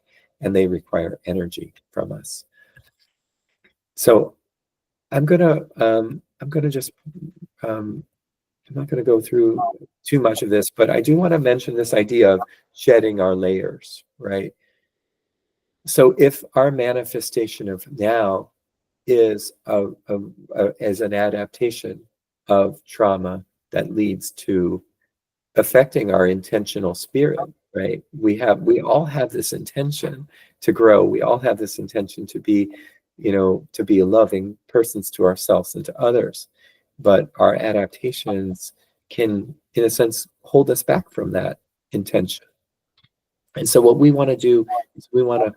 and they require energy from us. So I'm gonna just I'm not gonna go through too much of this, but I do want to mention this idea of shedding our layers, right? So if our manifestation of now is as an adaptation of trauma that leads to affecting our intentional spirit, right? We all have this intention to grow. We all have this intention to be, to be loving persons to ourselves and to others. But our adaptations can, in a sense, hold us back from that intention. And so what we want to do is we want to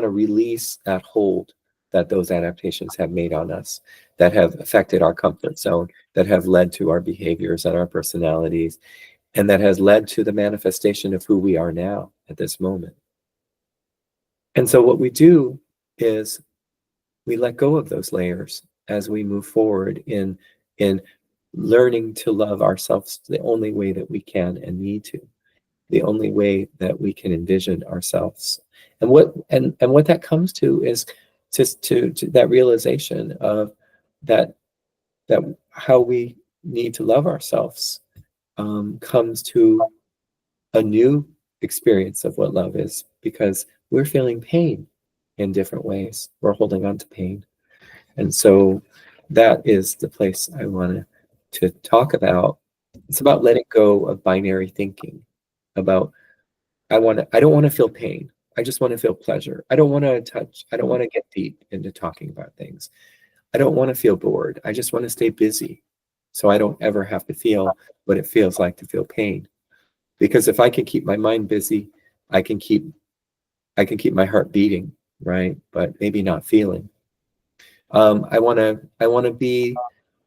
release that hold that those adaptations have made on us, that have affected our comfort zone, that have led to our behaviors and our personalities, and that has led to the manifestation of who we are now at this moment. And so what we do is we let go of those layers as we move forward in learning to love ourselves the only way that we can and need to, the only way that we can envision ourselves. And what that comes to is to that realization of that how we need to love ourselves comes to a new experience of what love is, because we're feeling pain in different ways. We're holding on to pain. And so that is the place I want to talk about. It's about letting go of binary thinking, about I don't want to feel pain. I just want to feel pleasure. I don't want to touch. I don't want to get deep into talking about things. I don't want to feel bored. I just want to stay busy so I don't ever have to feel what it feels like to feel pain. Because if I can keep my mind busy, I can keep my heart beating, right? But maybe not feeling. I want to be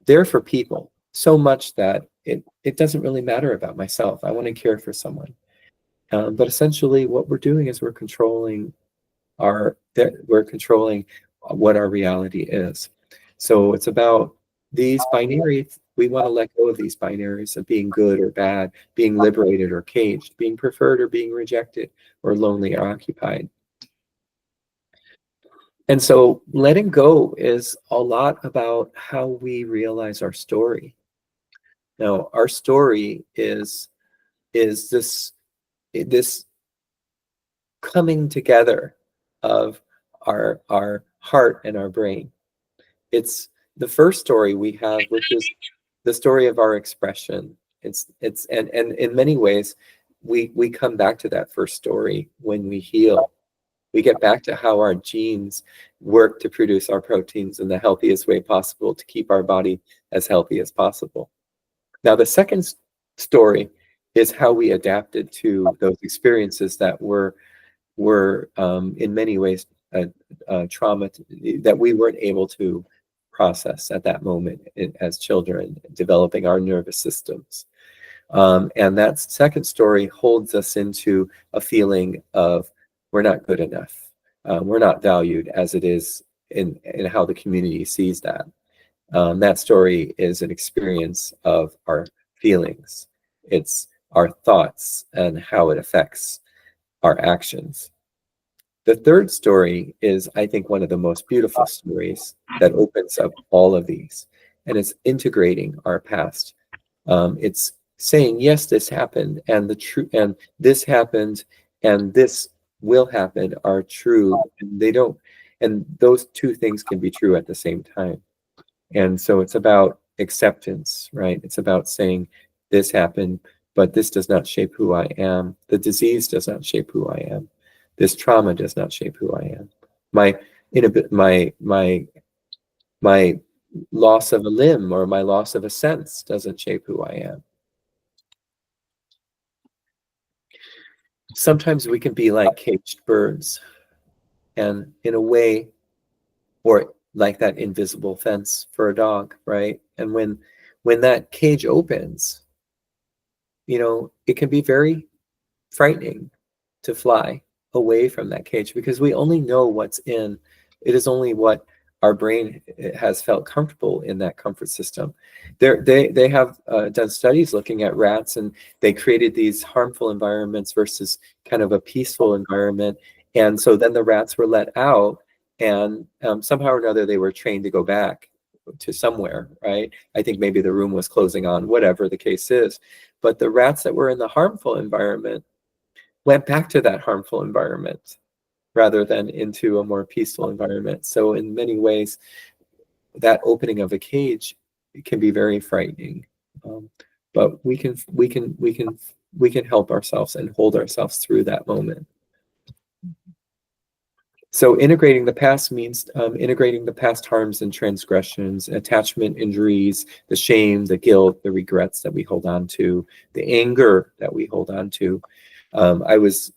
there for people so much that it doesn't really matter about myself. I want to care for someone. But essentially what we're doing is we're controlling what our reality is. So it's about these binaries. We want to let go of these binaries of being good or bad, being liberated or caged, being preferred or being rejected, or lonely or occupied. And so letting go is a lot about how we realize our story. Now, our story is this coming together of our heart and our brain. It's the first story we have, which is the story of our expression. It's and in many ways we come back to that first story when we heal. We get back to how our genes work to produce our proteins in the healthiest way possible to keep our body as healthy as possible. Now, the second story is how we adapted to those experiences that were in many ways trauma that we weren't able to process at that moment as children, developing our nervous systems. And that second story holds us into a feeling of we're not good enough. We're not valued as it is in how the community sees that. That story is an experience of our feelings. It's our thoughts and how it affects our actions. The third story is, I think, one of the most beautiful stories that opens up all of these, and it's integrating our past. It's saying, yes, this happened, and this happened, and this will happen are true, and they don't, and those two things can be true at the same time. And so it's about acceptance, right? It's about saying this happened, but this does not shape who I am. The disease does not shape who I am. This trauma does not shape who I am. My my loss of a limb or my loss of a sense doesn't shape who I am. Sometimes we can be like caged birds, and in a way, or like that invisible fence for a dog, right? And when that cage opens, it can be very frightening to fly away from that cage, because we only know what's in. It is only what our brain has felt comfortable in that comfort system. They have done studies looking at rats, and they created these harmful environments versus kind of a peaceful environment. And so then the rats were let out, and somehow or another they were trained to go back to somewhere, right? I think maybe the room was closing on, whatever the case is. But the rats that were in the harmful environment went back to that harmful environment rather than into a more peaceful environment. So in many ways, that opening of a cage can be very frightening. But we can help ourselves and hold ourselves through that moment. So integrating the past means integrating the past harms and transgressions, attachment injuries, the shame, the guilt, the regrets that we hold on to, the anger that we hold on to. I was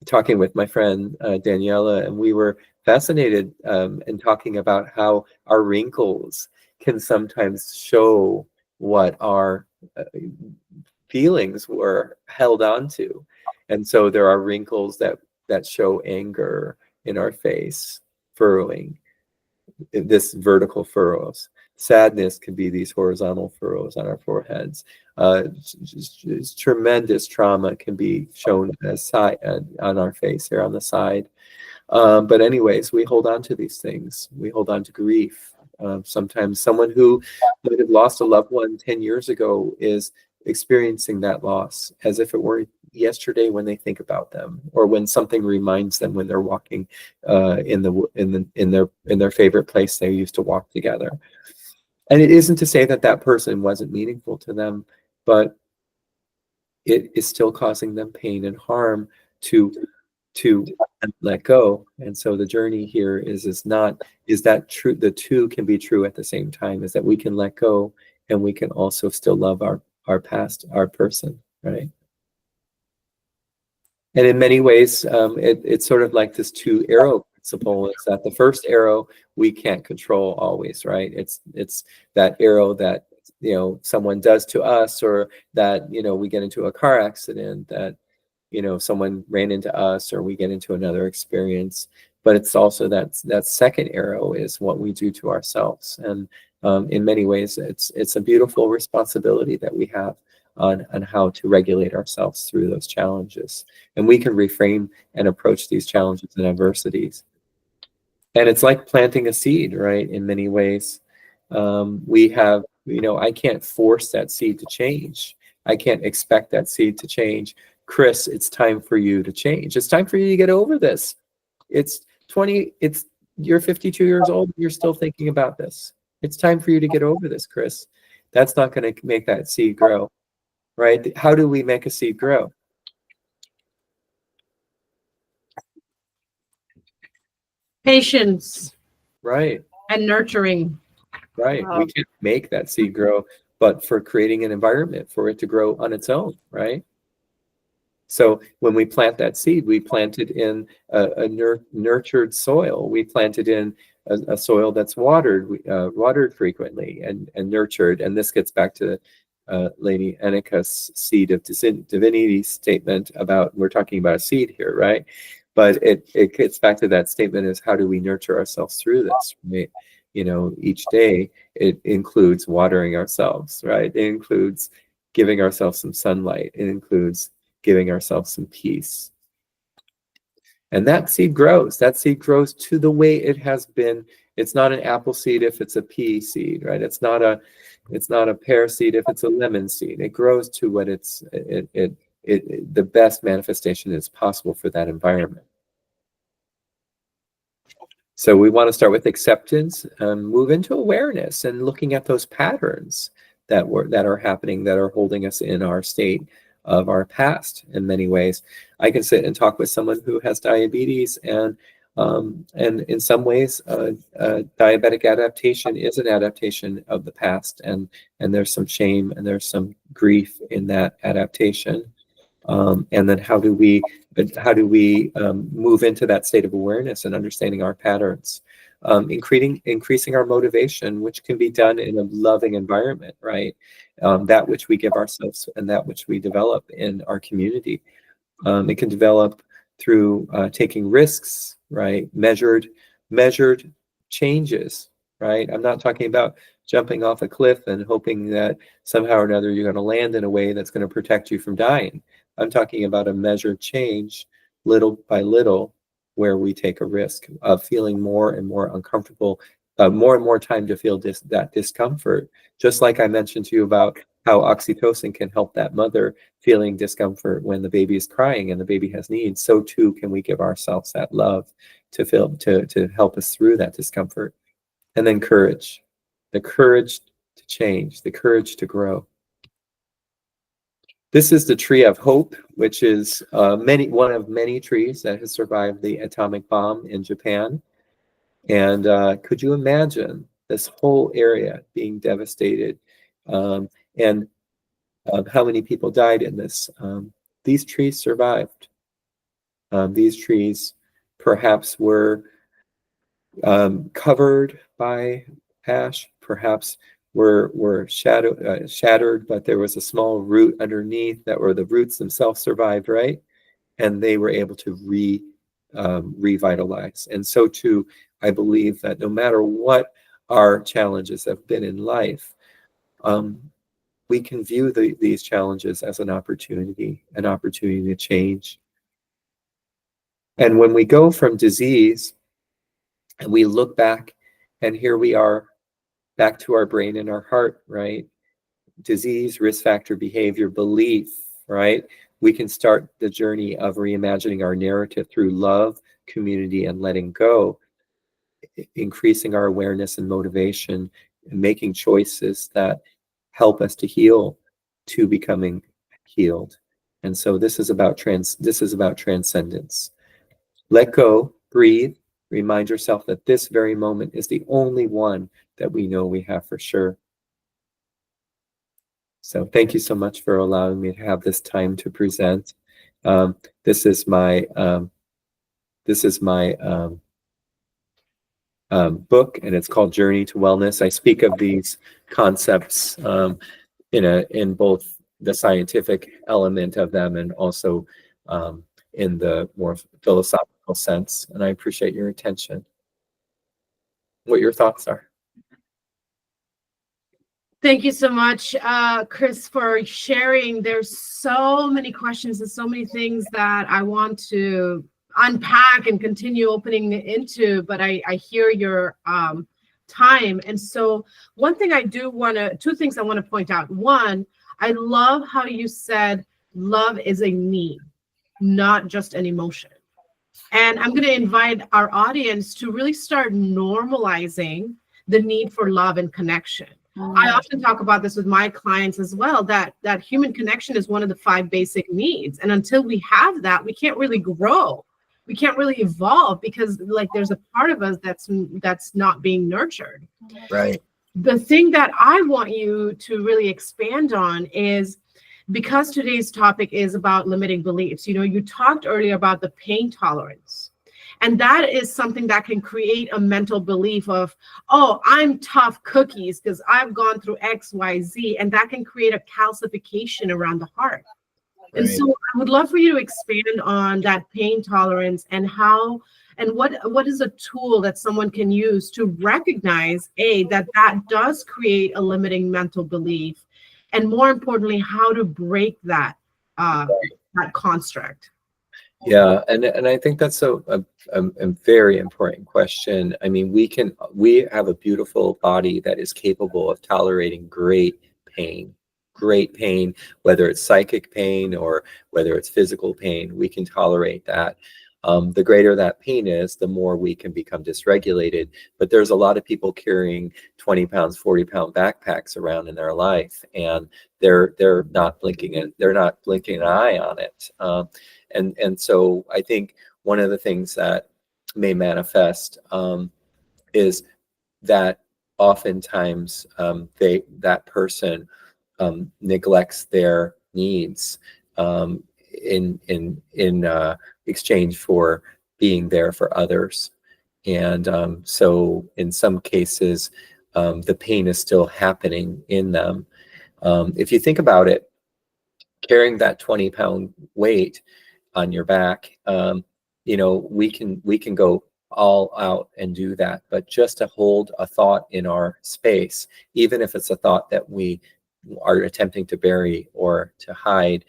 talking with my friend Daniela, and we were fascinated in talking about how our wrinkles can sometimes show what our feelings were held on to. And so there are wrinkles that show anger in our face, furrowing, this vertical furrows. Sadness can be these horizontal furrows on our foreheads. Tremendous trauma can be shown on our face here on the side. But anyways, we hold on to these things. We hold on to grief. Sometimes someone who might have lost a loved one 10 years ago is experiencing that loss as if it were yesterday when they think about them, or when something reminds them when they're walking in their favorite place they used to walk together. And it isn't to say that that person wasn't meaningful to them, but it is still causing them pain and harm to let go. And so the journey here is that true? The two can be true at the same time, is that we can let go and we can also still love our past, our person, right? And in many ways, it's sort of like this two arrow principle. It's that the first arrow we can't control always, right? It's that arrow that someone does to us, or that we get into a car accident, that someone ran into us, or we get into another experience. But it's also that second arrow is what we do to ourselves. And in many ways, it's a beautiful responsibility that we have on how to regulate ourselves through those challenges. And we can reframe and approach these challenges and adversities. And it's like planting a seed, right? In many ways, we have, I can't force that seed to change. I can't expect that seed to change. Chris, it's time for you to change. It's time for you to get over this. You're 52 years old, you're still thinking about this. It's time for you to get over this, Chris. That's not going to make that seed grow, right? How do we make a seed grow? Patience. Right. And nurturing. Right. We can't make that seed grow, but for creating an environment for it to grow on its own, right? So when we plant that seed, we plant it in a nurtured soil. We plant it in a soil that's watered frequently and nurtured. And this gets back to Lady Annika's seed of divinity statement about, we're talking about a seed here, right? But it gets back to that statement, is how do we nurture ourselves through this, right? Each day it includes watering ourselves, right? It includes giving ourselves some sunlight. It includes giving ourselves some peace. And that seed grows. That seed grows to the way it has been. It's not an apple seed if it's a pea seed, right? It's not a pear seed if it's a lemon seed. It grows to what it the best manifestation is possible for that environment. So we want to start with acceptance and move into awareness and looking at those patterns that are happening, that are holding us in our state of our past in many ways. I can sit and talk with someone who has diabetes, and in some ways, diabetic adaptation is an adaptation of the past, and there's some shame and there's some grief in that adaptation. And then how do we move into that state of awareness and understanding our patterns, increasing our motivation, which can be done in a loving environment, right? That which we give ourselves and that which we develop in our community. It can develop through taking risks, right? Measured changes, right? I'm not talking about jumping off a cliff and hoping that somehow or another you're going to land in a way that's going to protect you from dying. I'm talking about a measured change, little by little, where we take a risk of feeling more and more uncomfortable, more and more time to feel that discomfort. Just like I mentioned to you about how oxytocin can help that mother feeling discomfort when the baby is crying and the baby has needs, so too can we give ourselves that love to help us through that discomfort. And then courage, the courage to change, the courage to grow. This is the tree of hope, which is one of many trees that has survived the atomic bomb in Japan. And could you imagine this whole area being devastated, and how many people died in this? These trees survived. These trees perhaps were covered by ash, perhaps were shattered, but there was a small root underneath the roots themselves survived, right? And they were able to revitalize. And so too, I believe that no matter what our challenges have been in life, we can view these challenges as an opportunity to change. And when we go from disease and we look back, and here we are back to our brain and our heart, right? Disease, risk factor, behavior, belief, right? We can start the journey of reimagining our narrative through love, community, and letting go, increasing our awareness and motivation, and making choices that help us to heal, to becoming healed. And so this is about transcendence. Let go, breathe, remind yourself that this very moment is the only one that we know we have for sure. So thank you so much for allowing me to have this time to present. This is my book, and it's called Journey to Wellness. I speak of these concepts in both the scientific element of them and also in the more philosophical sense. And I appreciate your attention. What your thoughts are. Thank you so much, Chris, for sharing. There's so many questions and so many things that I want to unpack and continue opening into, but I hear your time. And so two things I want to point out. One, I love how you said love is a need, not just an emotion. And I'm going to invite our audience to really start normalizing the need for love and connection. I often talk about this with my clients as well, that human connection is one of the 5 basic needs. And until we have that, we can't really grow. We can't really evolve because there's a part of us that's not being nurtured. Right. The thing that I want you to really expand on is, because today's topic is about limiting beliefs, you talked earlier about the pain tolerance. And that is something that can create a mental belief of, oh, I'm tough cookies because I've gone through X, Y, Z. And that can create a calcification around the heart. Right. And so I would love for you to expand on that pain tolerance and how, and what is a tool that someone can use to recognize, that does create a limiting mental belief. And more importantly, how to break that construct. Yeah, and I think that's a very important question. I mean, we have a beautiful body that is capable of tolerating great pain, great pain, whether it's psychic pain or whether it's physical pain. We can tolerate that. The greater that pain is, the more we can become dysregulated. But there's a lot of people carrying 20 pounds, 40-pound backpacks around in their life, and they're not blinking an eye on it. And so I think one of the things that may manifest is that oftentimes that person neglects their needs in exchange for being there for others. And so in some cases, the pain is still happening in them. If you think about it, carrying that 20-pound weight on your back, we can go all out and do that, but just to hold a thought in our space, even if it's a thought that we are attempting to bury or to hide,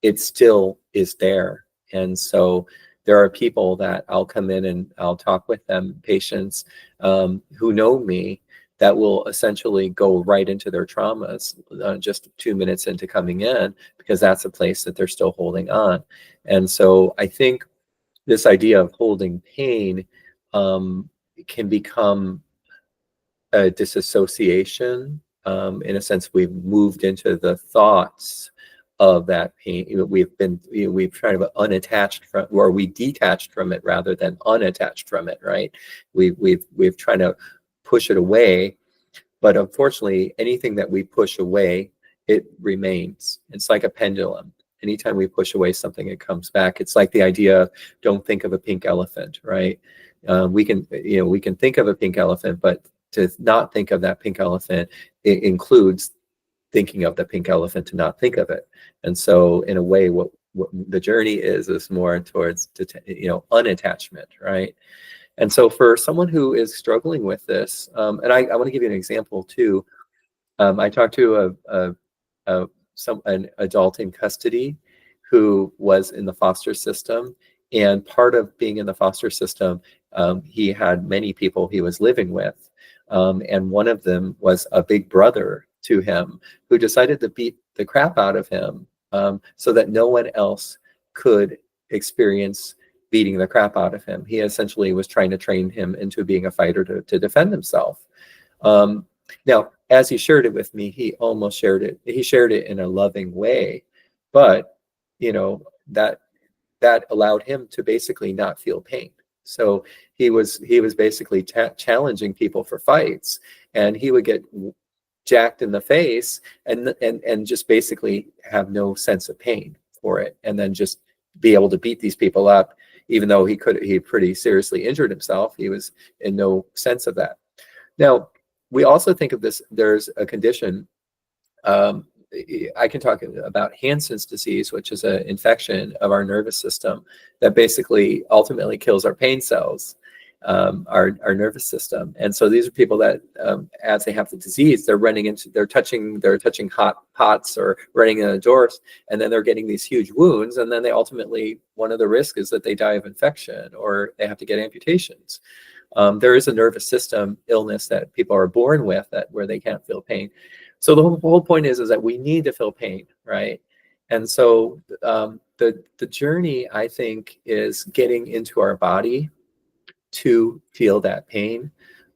it still is there. And so there are people that I'll come in and I'll talk with them, patients who know me, that will essentially go right into their traumas just 2 minutes into coming in, because that's a place that they're still holding on. And so I think this idea of holding pain can become a disassociation. In a sense, we've moved into the thoughts of that pain. We've tried to unattached from, or we detached from it rather than unattached from it, right? We've tried to push it away, but unfortunately, anything that we push away, it remains. It's like a pendulum. Anytime we push away something, it comes back. It's like the idea of don't think of a pink elephant, right? We can think of a pink elephant, but to not think of that pink elephant, it includes thinking of the pink elephant to not think of it. And so in a way, what the journey is more towards unattachment, right? And so for someone who is struggling with this, and I want to give you an example too. I talked to an adult in custody who was in the foster system, and part of being in the foster system, he had many people he was living with, and one of them was a big brother to him who decided to beat the crap out of him so that no one else could experience beating the crap out of him. He essentially was trying to train him into being a fighter to defend himself. Now, as he shared it with me, he shared it in a loving way, but that allowed him to basically not feel pain. So he was basically challenging people for fights, and he would get jacked in the face and just basically have no sense of pain for it, and then just be able to beat these people up, even though he pretty seriously injured himself. He was in no sense of that. Now, we also think of this, there's a condition, I can talk about Hansen's disease, which is an infection of our nervous system that basically ultimately kills our pain cells, our nervous system. And so these are people that, as they have the disease, they're touching hot pots or running in the doors, and then they're getting these huge wounds. And then they ultimately, one of the risks is that they die of infection or they have to get amputations. There is a nervous system illness that people are born with where they can't feel pain. So the whole point is that we need to feel pain, right? And so the journey, I think, is getting into our body to feel that pain,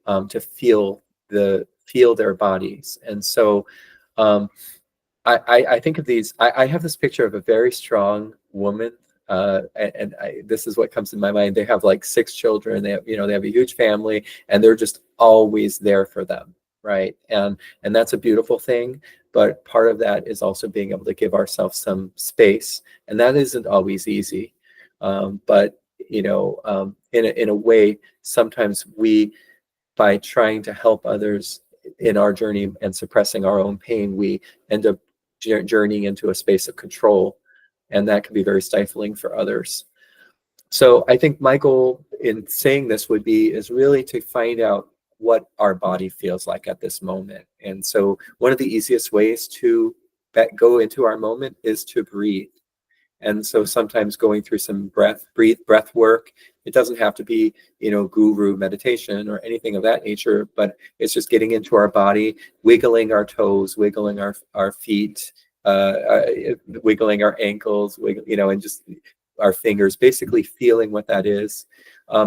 to feel their bodies. And so I think of these. I have this picture of a very strong woman. This is what comes to my mind. They have like 6 children. They have a huge family, and they're just always there for them, right? And that's a beautiful thing. But part of that is also being able to give ourselves some space, and that isn't always easy. But in a way, sometimes by trying to help others in our journey and suppressing our own pain, we end up journeying into a space of control. And that can be very stifling for others. So I think my goal in saying this is really to find out what our body feels like at this moment. And so one of the easiest ways to go into our moment is to breathe. And so sometimes going through some breath work, it doesn't have to be, guru meditation or anything of that nature, but it's just getting into our body, wiggling our toes, wiggling our feet, wiggling our ankles, and just our fingers, basically feeling what that is.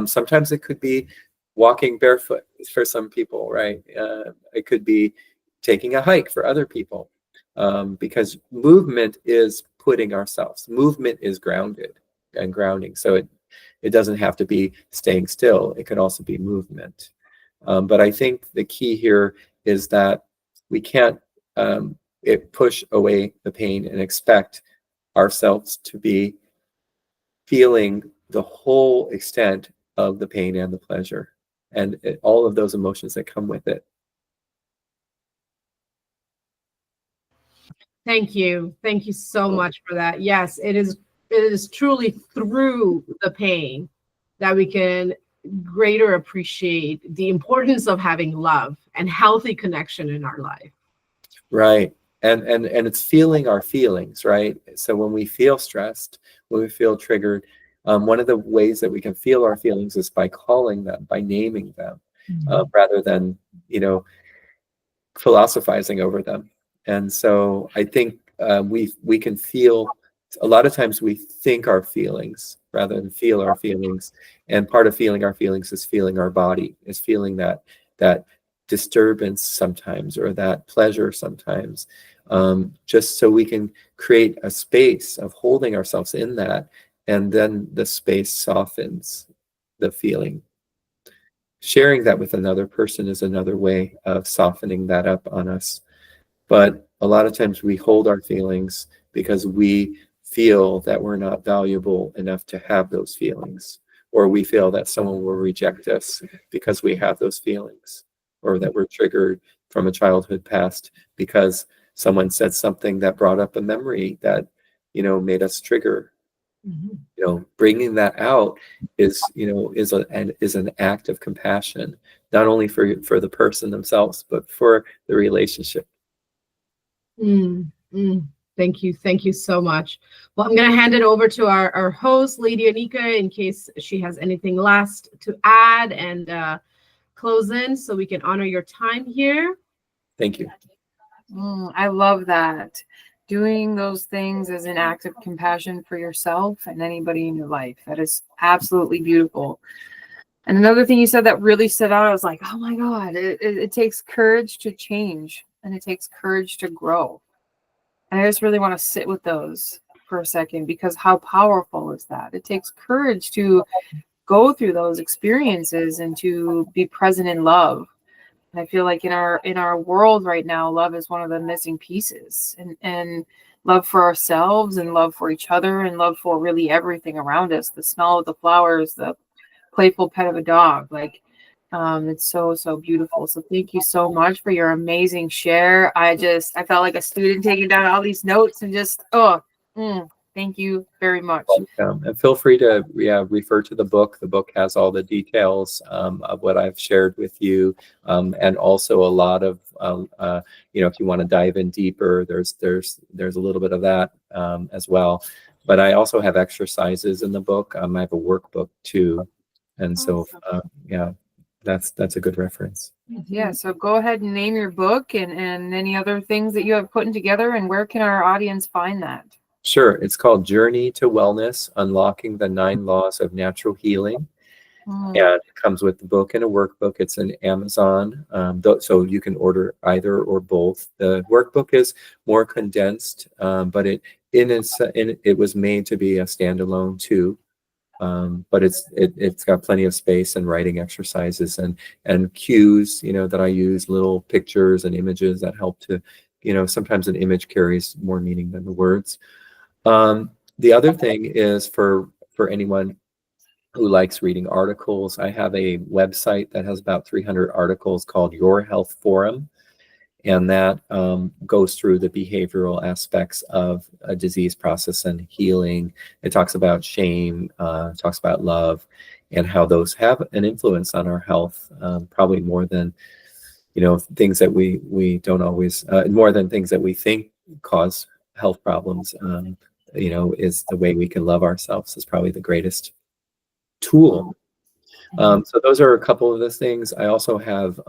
Sometimes it could be walking barefoot for some people, right? It could be taking a hike for other people, because movement is movement is grounding. So it doesn't have to be staying still. It could also be movement. But I think the key here is that we can't push away the pain and expect ourselves to be feeling the whole extent of the pain and the pleasure and all of those emotions that come with it. Thank you. Thank you so much for that. Yes, it is truly through the pain that we can greater appreciate the importance of having love and healthy connection in our life. Right. And it's feeling our feelings, right? So when we feel stressed, when we feel triggered, one of the ways that we can feel our feelings is by calling them, by naming them, rather than, philosophizing over them. And so I think we can feel, a lot of times we think our feelings rather than feel our feelings. And part of feeling our feelings is feeling our body, is feeling that disturbance sometimes, or that pleasure sometimes, just so we can create a space of holding ourselves in that, and then the space softens the feeling. Sharing that with another person is another way of softening that up on us. But a lot of times we hold our feelings because we feel that we're not valuable enough to have those feelings, or we feel that someone will reject us because we have those feelings, or that we're triggered from a childhood past because someone said something that brought up a memory that, made us trigger. Bringing that out is an act of compassion, not only for the person themselves, but for the relationship. Thank you so much. Well, I'm going to hand it over to our host, Lady Anika, in case she has anything last to add and close in, so we can honor your time here. Thank you. I love that. Doing those things as an act of compassion for yourself and anybody in your life. That is absolutely beautiful. And another thing you said that really stood out, I was like, oh my God, it takes courage to change, and it takes courage to grow. And I just really want to sit with those for a second, because how powerful is that? It takes courage to go through those experiences and to be present in love. And I feel like in our world right now, love is one of the missing pieces, and love for ourselves, and love for each other, and love for really everything around us. The smell of the flowers, the playful pet of a dog, it's so beautiful. So thank you so much for your amazing share. I felt like a student taking down all these notes and just thank you very much. And feel free to refer to the book. The book has all the details of what I've shared with you, and also a lot of if you want to dive in deeper, there's a little bit of that as well. But I also have exercises in the book. I have a workbook too, and so that's a good reference. Yeah, so go ahead and name your book and any other things that you have put together, and where can our audience find that? Sure. It's called Journey to Wellness, Unlocking the 9 Laws of Natural Healing. And it comes with the book and a workbook. It's in Amazon, so you can order either or both. The workbook is more condensed, but it was made to be a standalone too. But it's got plenty of space and writing exercises and cues, that I use, little pictures and images that help to, sometimes an image carries more meaning than the words. The other thing is for anyone who likes reading articles, I have a website that has about 300 articles called Your Health Forum. And that goes through the behavioral aspects of a disease process and healing. It talks about shame, talks about love, and how those have an influence on our health, probably more than, things that we don't always, more than things that we think cause health problems. is the way we can love ourselves is probably the greatest tool. So those are a couple of the things. I also have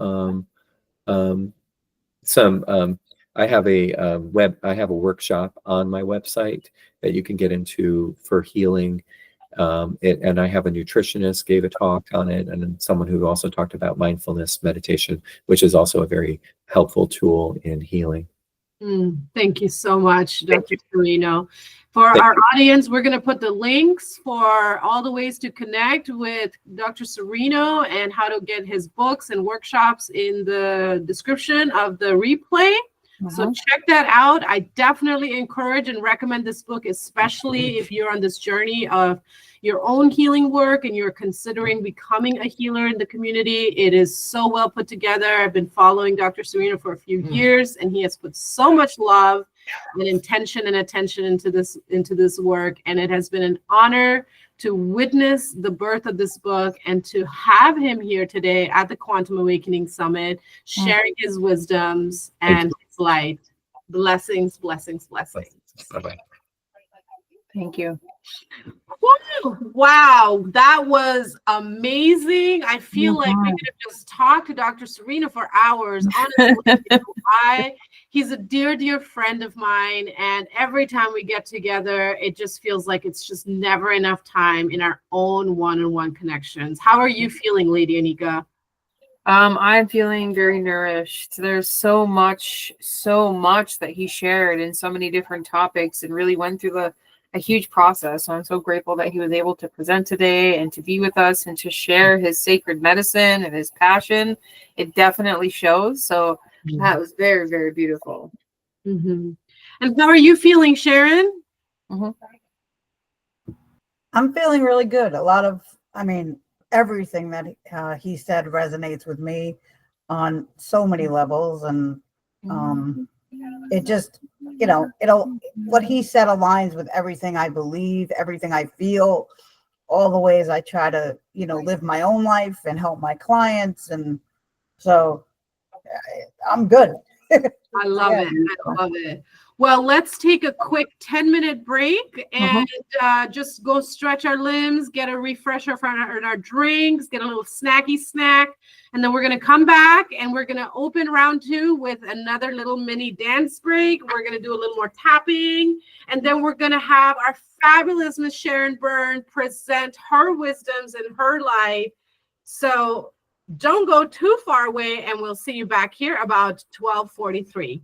I have a workshop on my website that you can get into for healing. And I have a nutritionist gave a talk on it, and then someone who also talked about mindfulness meditation, which is also a very helpful tool in healing. Thank you so much, Dr. Cirino. For our audience, we're going to put the links for all the ways to connect with Dr. Cirino and how to get his books and workshops in the description of the replay. So check that out. I definitely encourage and recommend this book, especially if you're on this journey of your own healing work and you're considering becoming a healer in the community. It is so well put together. I've been following Dr. Cirino for a few years, and he has put so much love and intention and attention into this work. And it has been an honor to witness the birth of this book and to have him here today at the Quantum Awakening Summit, sharing his wisdoms and his light. Blessings, blessings, blessings. Bye-bye. Thank you. Wow, that was amazing. I feel like we could have just talked to Dr. Cirino for hours. Honestly, he's a dear, dear friend of mine. And every time we get together, it just feels like it's just never enough time in our own one-on-one connections. How are you feeling, Lady Anika? I'm feeling very nourished. There's so much that he shared in so many different topics and really went through a huge process. So I'm so grateful that he was able to present today and to be with us and to share his sacred medicine and his passion. It definitely shows. So that was very, very beautiful. And how are you feeling, Sharon? I'm feeling really good. Everything that he said resonates with me on so many levels. And it just, what he said aligns with everything I believe, everything I feel, all the ways I try to, live my own life and help my clients. And so I'm good. I love it. I love it. Well, let's take a quick 10-minute break and just go stretch our limbs, get a refresher for our drinks, get a little snacky snack. And then we're going to come back and we're going to open round 2 with another little mini dance break. We're going to do a little more tapping. And then we're going to have our fabulous Miss Sharon Byrne present her wisdoms and her life. So don't go too far away, and we'll see you back here about 12:43.